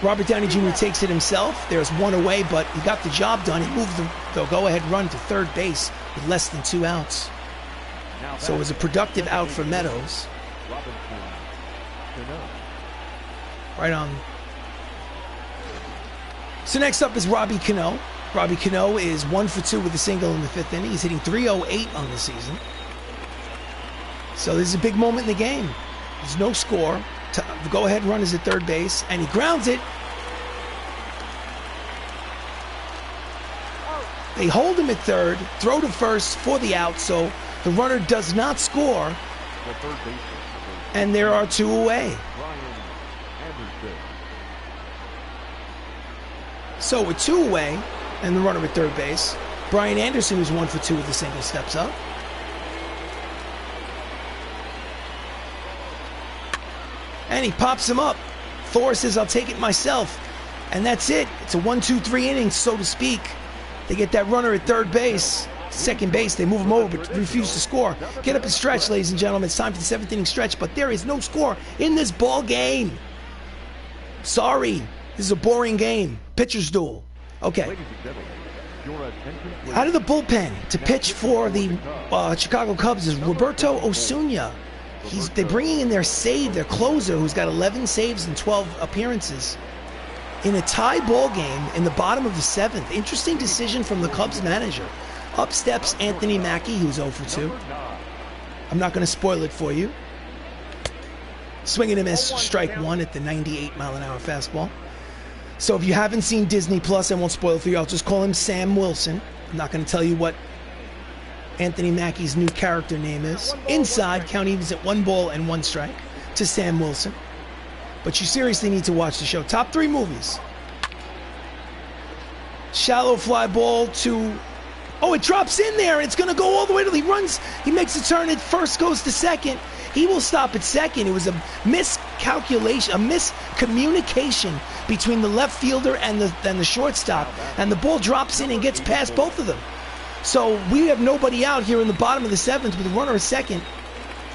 Robert Downey Jr. takes it himself. There's 1 away, but he got the job done. He moved the go-ahead run to third base with less than 2 outs. So it was a productive out for Meadows. Right on. So next up is Robbie Cano. Robbie Cano is 1 for 2 with a single in the 5th inning. He's hitting .308 on the season. So this is a big moment in the game. There's no score. The go-ahead run is at third base, and he grounds it. They hold him at third, throw to first for the out, so the runner does not score, and there are 2 away. So with 2 away, and the runner at third base, Brian Anderson, who's 1 for 2 with a single, steps up. And he pops him up. Thor says, "I'll take it myself." And that's it. It's a 1-2-3 innings, so to speak. They get that runner at third base. Second base, they move him over, but refuse to score. Get up and stretch, ladies and gentlemen. It's time for the 7th inning stretch, but there is no score in this ball game. Sorry. This is a boring game. Pitcher's duel. Okay. Out of the bullpen to pitch for the Chicago Cubs is Roberto Osuna. They're bringing in their closer, who's got 11 saves and 12 appearances in a tie ball game in the bottom of the 7th. Interesting decision from the Cubs manager. Up steps Anthony Mackie, who's 0 for 2. I'm not going to spoil it for you. Swinging him as strike 1 at the 98-mile-an-hour fastball. So if you haven't seen Disney Plus, I won't spoil it for you. I'll just call him Sam Wilson. I'm not going to tell you what Anthony Mackie's new character name is. Inside, count evens at 1 ball and 1 strike to Sam Wilson. But you seriously need to watch the show. Top 3 movies. Shallow fly ball to... Oh, it drops in there. It's going to go all the way till he runs. He makes a turn at first, goes to second. He will stop at second. It was a miscalculation, a miscommunication between the left fielder and the shortstop. And the ball drops in and gets past both of them. So we have nobody out here in the bottom of the 7th with a runner at second.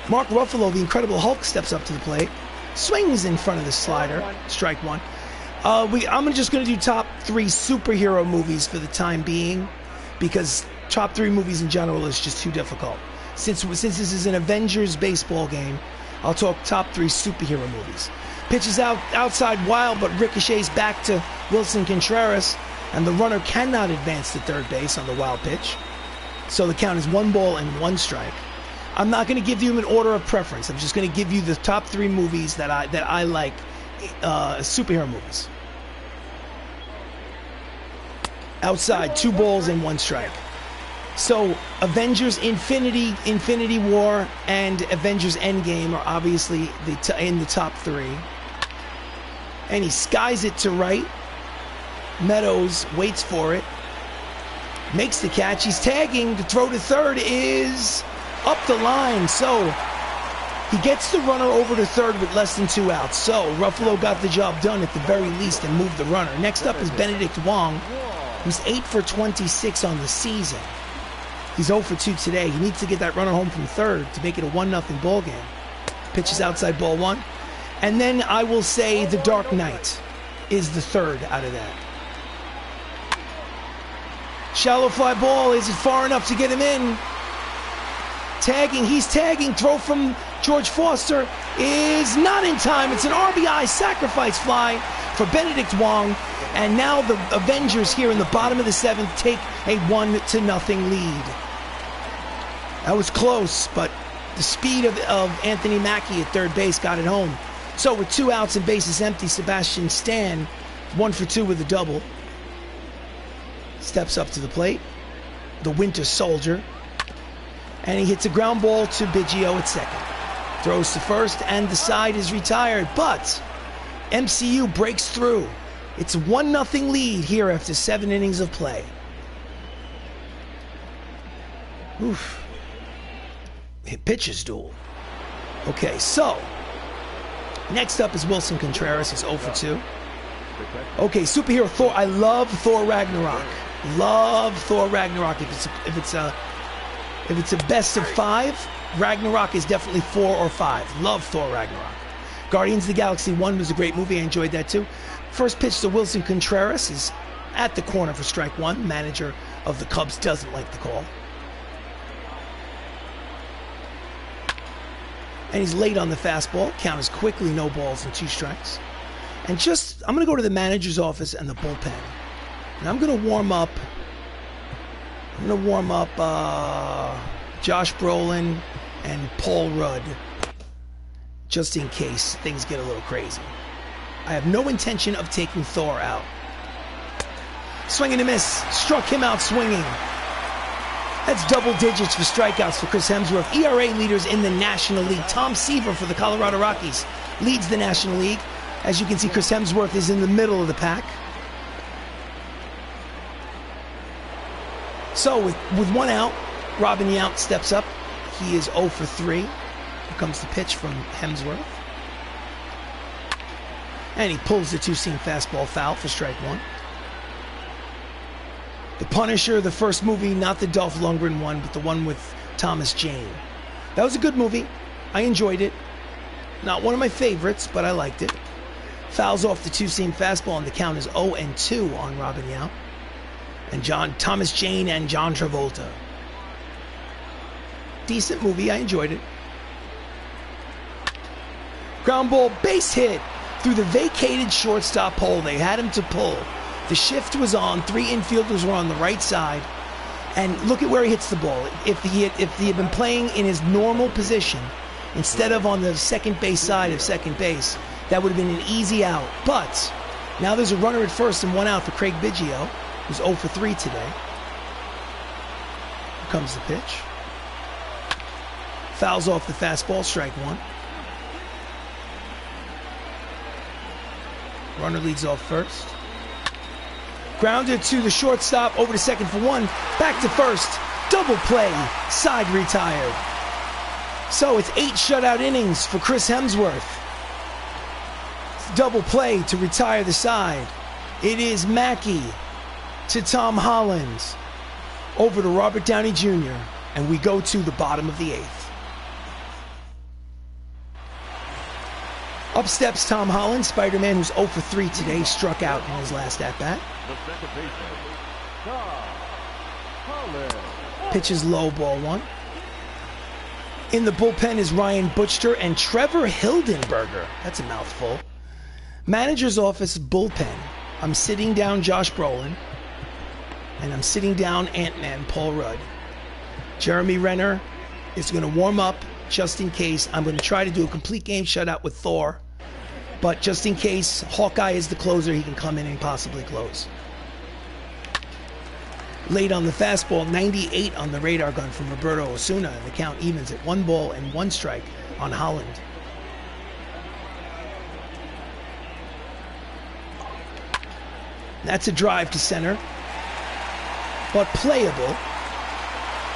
Mark Ruffalo, the Incredible Hulk, steps up to the plate. Swings in front of the slider. Strike 1. I'm just going to do top 3 superhero movies for the time being, because top 3 movies in general is just too difficult. Since this is an Avengers baseball game, I'll talk top 3 superhero movies. Pitches outside wild, but ricochets back to Wilson Contreras, and the runner cannot advance to third base on the wild pitch. So the count is 1 ball and 1 strike. I'm not going to give you an order of preference. I'm just going to give you the top 3 movies that I like, superhero movies. Outside, 2 balls and 1 strike. So Avengers Infinity War, and Avengers Endgame are obviously in the top 3. And he skies it to right. Meadows waits for it. Makes the catch. He's tagging. The throw to third is up the line. So he gets the runner over to third with less than 2 outs. So Ruffalo got the job done at the very least and moved the runner. Next up is Benedict Wong, who's 8 for 26 on the season. He's 0 for 2 today. He needs to get that runner home from third to make it a 1-0 ball game. Pitches outside, ball 1. And then I will say The Dark Knight is the third out of that. Shallow fly ball. Is it far enough to get him in? Tagging. He's tagging. Throw from George Foster is not in time. It's an RBI sacrifice fly for Benedict Wong. And now the Avengers here in the bottom of the 7th take a 1-0 lead. That was close, but the speed of Anthony Mackie at third base got it home. So with 2 outs and bases empty, Sebastian Stan, 1 for 2 with a double, steps up to the plate, the Winter Soldier, and he hits a ground ball to Biggio at second. Throws to first, and the side is retired, but MCU breaks through. It's a 1-0 lead here after 7 innings of play. Oof. Pitcher's duel. Okay, so next up is Wilson Contreras. He's 0 for 2. Okay, superhero Thor. I love Thor Ragnarok. Love Thor Ragnarok. If it's a best of 5, Ragnarok is definitely 4 or 5. Love Thor Ragnarok. Guardians of the Galaxy 1 was a great movie. I enjoyed that too. First pitch to Wilson Contreras is at the corner for strike 1. Manager of the Cubs doesn't like the call. And he's late on the fastball. Count is quickly no balls and 2 strikes. And I'm going to go to the manager's office and the bullpen. And I'm going to warm up. Josh Brolin and Paul Rudd, just in case things get a little crazy. I have no intention of taking Thor out. Swing and a miss. Struck him out swinging. That's double digits for strikeouts for Chris Hemsworth. ERA leaders in the National League. Tom Seaver for the Colorado Rockies leads the National League. As you can see, Chris Hemsworth is in the middle of the pack. So with 1 out, Robin Yount steps up. He is 0 for 3. Here comes the pitch from Hemsworth. And he pulls the 2-seam fastball foul for strike 1. The Punisher, the first movie, not the Dolph Lundgren one, but the one with Thomas Jane. That was a good movie. I enjoyed it. Not one of my favorites, but I liked it. Fouls off the 2-seam fastball, and the count is 0-2 on Robin Yount. And Thomas Jane and John Travolta. Decent movie. I enjoyed it. Ground ball, base hit through the vacated shortstop hole. They had him to pull. The shift was on. 3 infielders were on the right side. And look at where he hits the ball. If he had been playing in his normal position, instead of on the second base side of second base, that would have been an easy out. But now there's a runner at first and 1 out for Craig Biggio, who's 0 for 3 today. Here comes the pitch. Fouls off the fastball, strike 1. Runner leads off first. Grounded to the shortstop, over to second for 1. Back to first. Double play. Side retired. So it's 8 shutout innings for Chris Hemsworth. Double play to retire the side. It is Mackie to Tom Holland. Over to Robert Downey Jr. And we go to the bottom of the 8th. Up steps Tom Holland, Spider-Man, who's 0 for 3 today, struck out in his last at-bat. Pitches low, ball 1. In the bullpen is Ryan Butcher and Trevor Hildenberger. That's a mouthful. Manager's office bullpen. I'm sitting down Josh Brolin. And I'm sitting down Ant-Man Paul Rudd. Jeremy Renner is going to warm up just in case. I'm going to try to do a complete game shutout with Thor. But just in case Hawkeye is the closer, he can come in and possibly close. Late on the fastball, 98 on the radar gun from Roberto Osuna. And the count evens at 1 ball and 1 strike on Holland. That's a drive to center. But playable.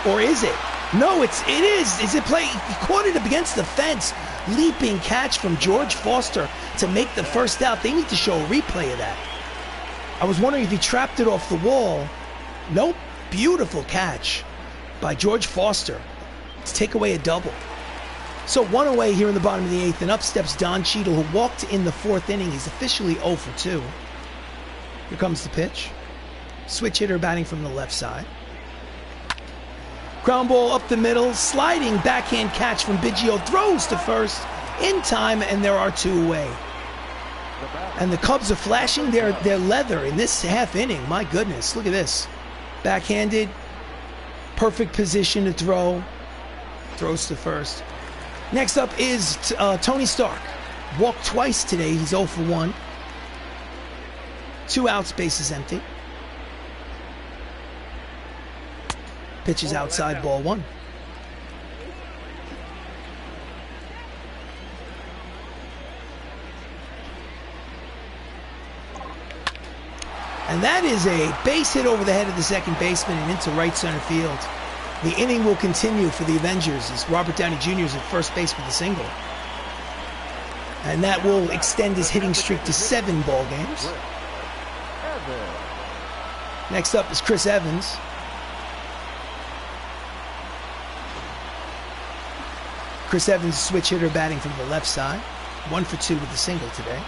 Or is it? No, it is. Is it play? He caught it up against the fence. Leaping catch from George Foster to make the first out. They need to show a replay of that. I was wondering if he trapped it off the wall. Nope. Beautiful catch by George Foster to take away a double. So 1 away here in the bottom of the 8th, and up steps Don Cheadle, who walked in the 4th inning. He's officially 0 for 2. Here comes the pitch. Switch hitter batting from the left side. Ground ball up the middle, sliding backhand catch from Biggio, throws to first in time, and there are 2 away. And the Cubs are flashing their leather in this half inning. My goodness, look at this. Backhanded, perfect position to throw, throws to first. Next up is Tony Stark. Walked twice today, he's 0 for 1. 2 outs, bases empty. Pitch is outside, ball 1. And that is a base hit over the head of the second baseman and into right center field. The inning will continue for the Avengers as Robert Downey Jr. is at first base with a single. And that will extend his hitting streak to 7 ball games. Next up is Chris Evans. Chris Evans, switch hitter batting from the left side. 1 for 2 with a single today.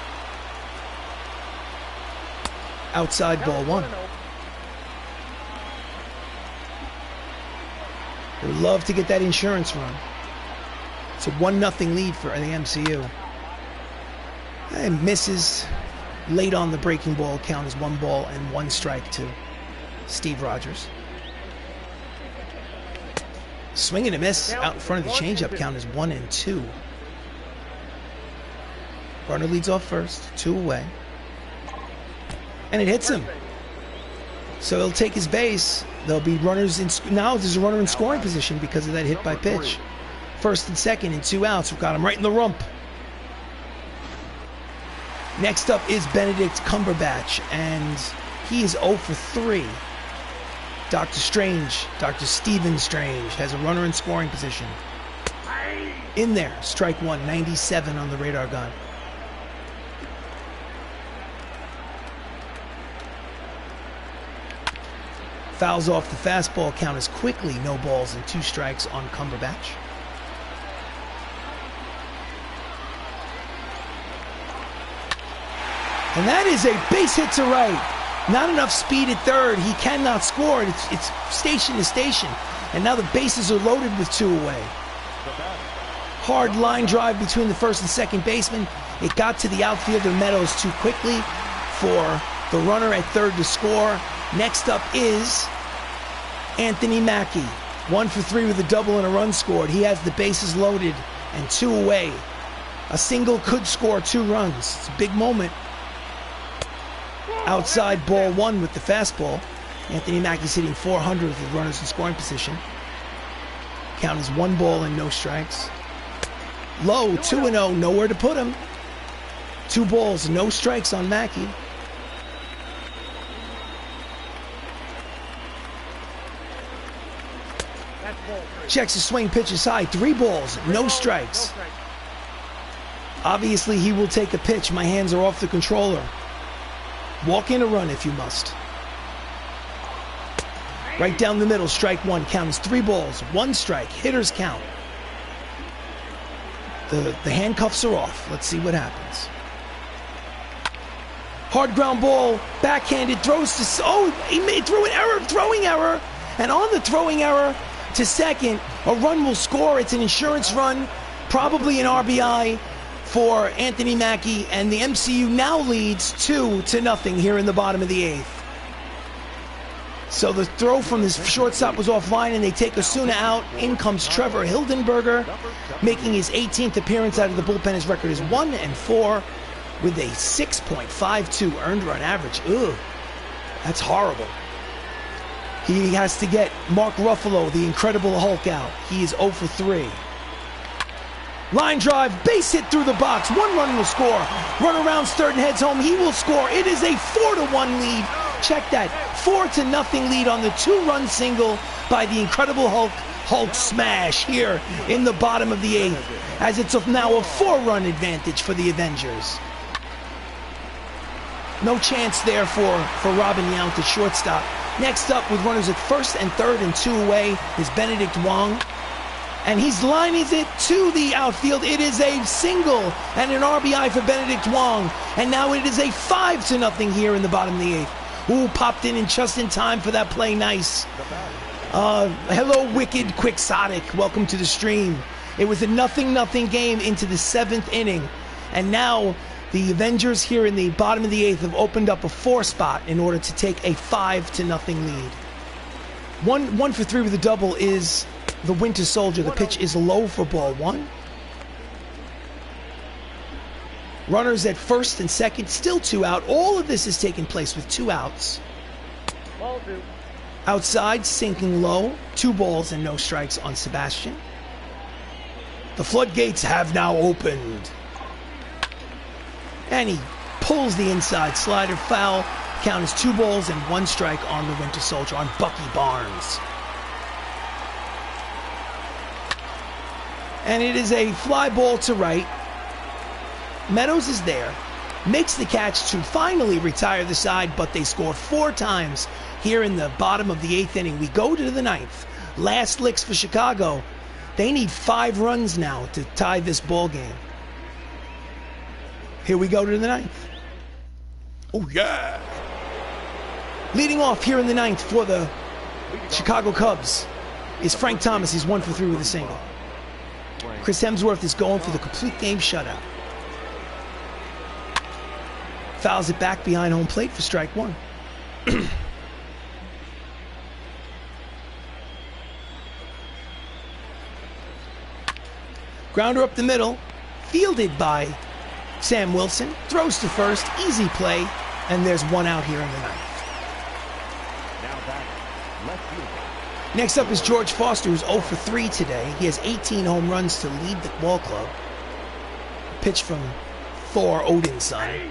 Outside, ball 1. They would love to get that insurance run. It's a 1-0 lead for the MCU. And misses late on the breaking ball. Count is 1 ball and 1 strike to Steve Rogers. Swing and a miss out in front of the changeup. Count is 1 and 2. Runner leads off first, 2 away. And it hits him. So he'll take his base. There'll be runners in. Now there's a runner in scoring position because of that hit by pitch. First and second and 2 outs. We've got him right in the rump. Next up is Benedict Cumberbatch, and he is 0 for 3. Dr. Strange, Dr. Stephen Strange, has a runner in scoring position. In there, strike 1, 97 on the radar gun. Fouls off the fastball. Count is quickly 0 balls and 2 strikes on Cumberbatch. And that is a base hit to right. Not enough speed at third. He cannot score. It's station to station. And now the bases are loaded with 2 away. Hard line drive between the first and second baseman. It got to the outfielder Meadows too quickly for the runner at third to score. Next up is Anthony Mackie. 1 for 3 with a double and a run scored. He has the bases loaded and 2 away. A single could score 2 runs. It's a big moment. Outside, ball 1 with the fastball. Anthony Mackie's hitting 400 with runners in scoring position. Count is 1 ball and no strikes. Low, 2-0, nowhere to put him. 2 balls, no strikes on Mackie. Checks the swing, pitches high. 3 balls, no strikes. Obviously, he will take a pitch. My hands are off the controller. Walk in a run if you must. Right down the middle, strike 1. Count is 3 balls, 1 strike. Hitters count. The handcuffs are off. Let's see what happens. Hard ground ball, backhanded, throws to... Oh, he threw an error, throwing error. And on the throwing error to second, a run will score. It's an insurance run, probably an RBI for Anthony Mackie, and the MCU now leads 2-0 here in the bottom of the 8th. So the throw from the shortstop was offline, and they take Osuna out. In comes Trevor Hildenberger, making his 18th appearance out of the bullpen. His record is 1-4 with a 6.52 earned run average. Ugh, that's horrible. He has to get Mark Ruffalo, the Incredible Hulk, out. He is 0 for 3. Line drive, base hit through the box. 1 run will score. Run around third and heads home. He will score. It is a 4-1 lead. Check that. 4-0 lead on the 2-run single by the Incredible Hulk. Hulk smash here in the bottom of the 8th, as it's now a 4-run advantage for the Avengers. No chance there for Robin Yount at shortstop. Next up, with runners at first and third and 2 away, is Benedict Wong. And he's lining it to the outfield. It is a single and an RBI for Benedict Wong. And now it is a 5-0 here in the bottom of the 8th. Ooh, popped in just in time for that play. Nice. Hello, Wicked Quixotic. Welcome to the stream. It was a 0-0 game into the 7th inning. And now the Avengers here in the bottom of the 8th have opened up a 4 spot in order to take a 5-0 lead. 1 for 3 with a double is the Winter Soldier. The pitch is low for ball 1. Runners at first and second, still 2 out. All of this is taking place with 2 outs. Ball 2. Outside, sinking low. 2 balls and no strikes on Sebastian. The floodgates have now opened. And he pulls the inside slider, foul. Count is 2 balls and 1 strike on the Winter Soldier, on Bucky Barnes. And it is a fly ball to right. Meadows is there, makes the catch to finally retire the side, but they score 4 times here in the bottom of the 8th inning. We go to the 9th. Last licks for Chicago. They need 5 runs now to tie this ball game. Here we go to the 9th. Oh, yeah. Leading off here in the 9th for the Chicago Cubs is Frank Thomas. He's 1 for 3 with a single. Chris Hemsworth is going for the complete game shutout. Fouls it back behind home plate for strike 1. Grounder up the middle, fielded by Sam Wilson. Throws to first, easy play, and there's 1 out here in the 9th. Next up is George Foster, who's 0 for 3 today. He has 18 home runs to lead the ball club. Pitch from Thor, Odin's son.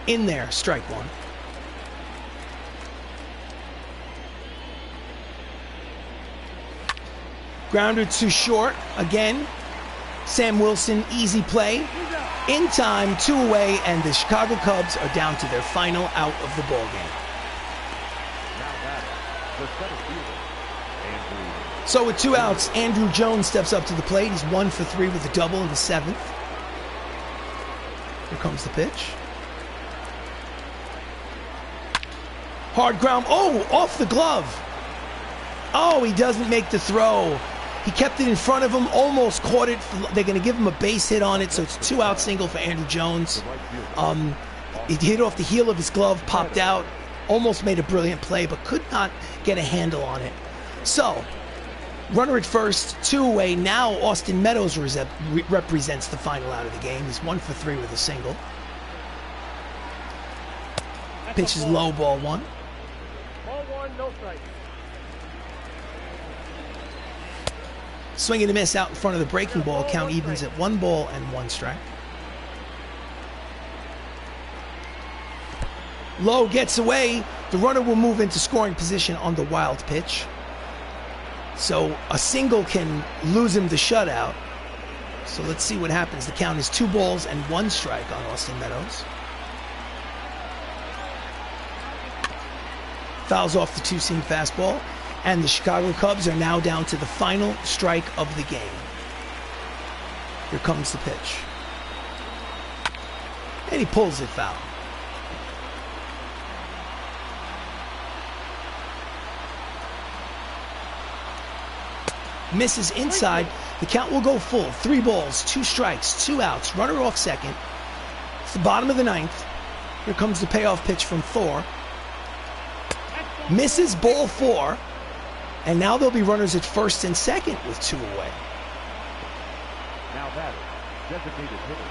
In there, strike 1. Grounder to short again. Sam Wilson, easy play. In time, 2 away, and the Chicago Cubs are down to their final out of the ball game. So with 2 outs, Andrew Jones steps up to the plate. He's 1 for 3 with a double in the 7th. Here comes the pitch. Hard ground. Oh, off the glove. Oh, he doesn't make the throw. He kept it in front of him, almost caught it. They're going to give him a base hit on it, so it's 2 out single for Andrew Jones. He hit off the heel of his glove, popped out, almost made a brilliant play, but could not get a handle on it. So, runner at first, 2 away. Now Austin Meadows represents the final out of the game. He's 1 for 3 with a single. Pitch is low, ball 1. Ball 1, no strike. Swing and a miss out in front of the breaking ball. Count evens at 1 ball and 1 strike. Low gets away. The runner will move into scoring position on the wild pitch. So a single can lose him the shutout. So let's see what happens. The count is 2 balls and 1 strike on Austin Meadows. Fouls off the 2-seam fastball. And the Chicago Cubs are now down to the final strike of the game. Here comes the pitch. And he pulls it foul. Misses inside. The count will go full. 3 balls, 2 strikes, 2 outs. Runner off second. It's the bottom of the 9th. Here comes the payoff pitch from Thor. Misses ball 4. And now there'll be runners at first and second with 2 away. Now batter, designated hitter,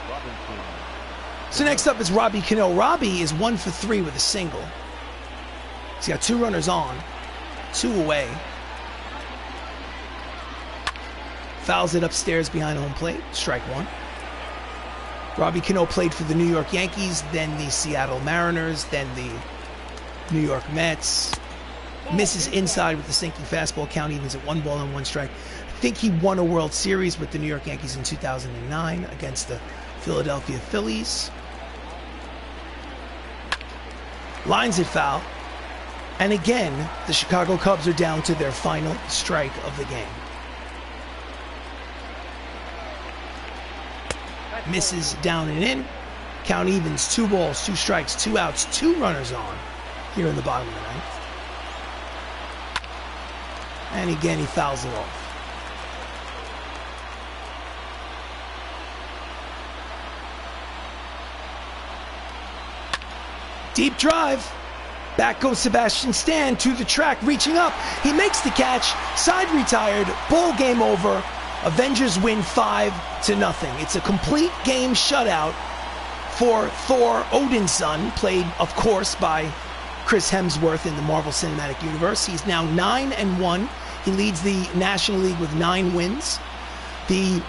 Robinson. So next up is Robbie Cano. Robbie is 1 for 3 with a single. He's got 2 runners on, 2 away. Fouls it upstairs behind home plate. Strike 1. Robbie Cano played for the New York Yankees, then the Seattle Mariners, then the New York Mets. Misses inside with the sinking fastball. Count evens at 1 ball and 1 strike. I think he won a World Series with the New York Yankees in 2009 against the Philadelphia Phillies. Lines it foul. And again, the Chicago Cubs are down to their final strike of the game. Misses down and in. Count evens, 2 balls, 2 strikes, 2 outs, 2 runners on here in the bottom of the 9th. And again, he fouls it off. Deep drive. Back goes Sebastian Stan to the track, reaching up. He makes the catch. Side retired. Ball game over. Avengers win 5-0. It's a complete game shutout for Thor, Odin's son, played, of course, by Chris Hemsworth in the Marvel Cinematic Universe. He's now 9-1. He leads the National League with 9 wins. The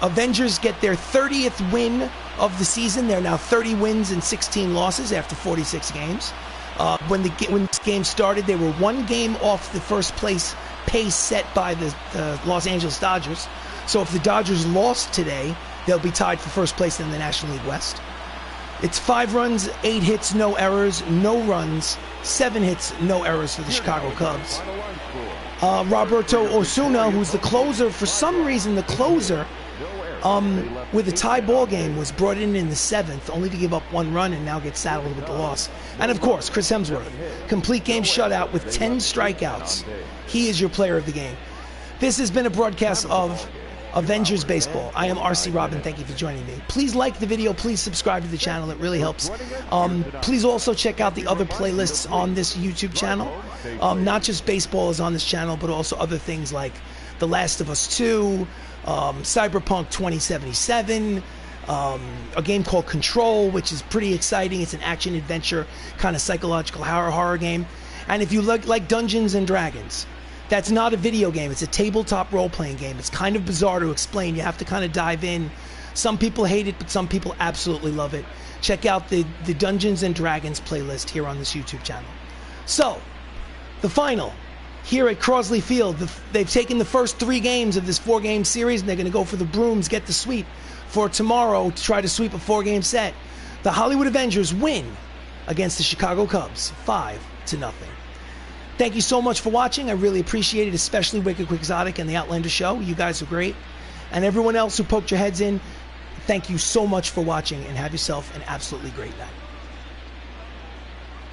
Avengers get their 30th win of the season. They're now 30 wins and 16 losses after 46 games. When this game started, they were 1 game off the first place pace set by the Los Angeles Dodgers. So if the Dodgers lost today, they'll be tied for first place in the National League West. It's 5 runs, 8 hits, no errors, no runs, 7 hits, no errors for the Chicago Cubs. Roberto Osuna, who's the closer, for some reason the closer with a tie ball game, was brought in the 7th, only to give up 1 run and now get saddled with the loss. And of course, Chris Hemsworth, complete game shutout with 10 strikeouts. He is your player of the game. This has been a broadcast of Avengers Baseball. I am RC Robbin. Thank you for joining me. Please like the video. Please subscribe to the channel. It really helps. Please also check out the other playlists on this YouTube channel. Not just baseball is on this channel, but also other things like The Last of Us 2, Cyberpunk 2077, a game called Control, which is pretty exciting. It's an action-adventure kind of psychological horror game. And if you like Dungeons and Dragons, that's not a video game. It's a tabletop role-playing game. It's kind of bizarre to explain. You have to kind of dive in. Some people hate it, but some people absolutely love it. Check out the Dungeons and Dragons playlist here on this YouTube channel. So, the final here at Crosley Field. They've taken the first 3 games of this 4-game series, and they're going to go for the brooms, get the sweep for tomorrow to try to sweep a 4-game set. The Hollywood Avengers win against the Chicago Cubs, 5-0. Thank you so much for watching. I really appreciate it, especially Wicked Quixotic and the Outlander Show. You guys are great. And everyone else who poked your heads in, thank you so much for watching, and have yourself an absolutely great night.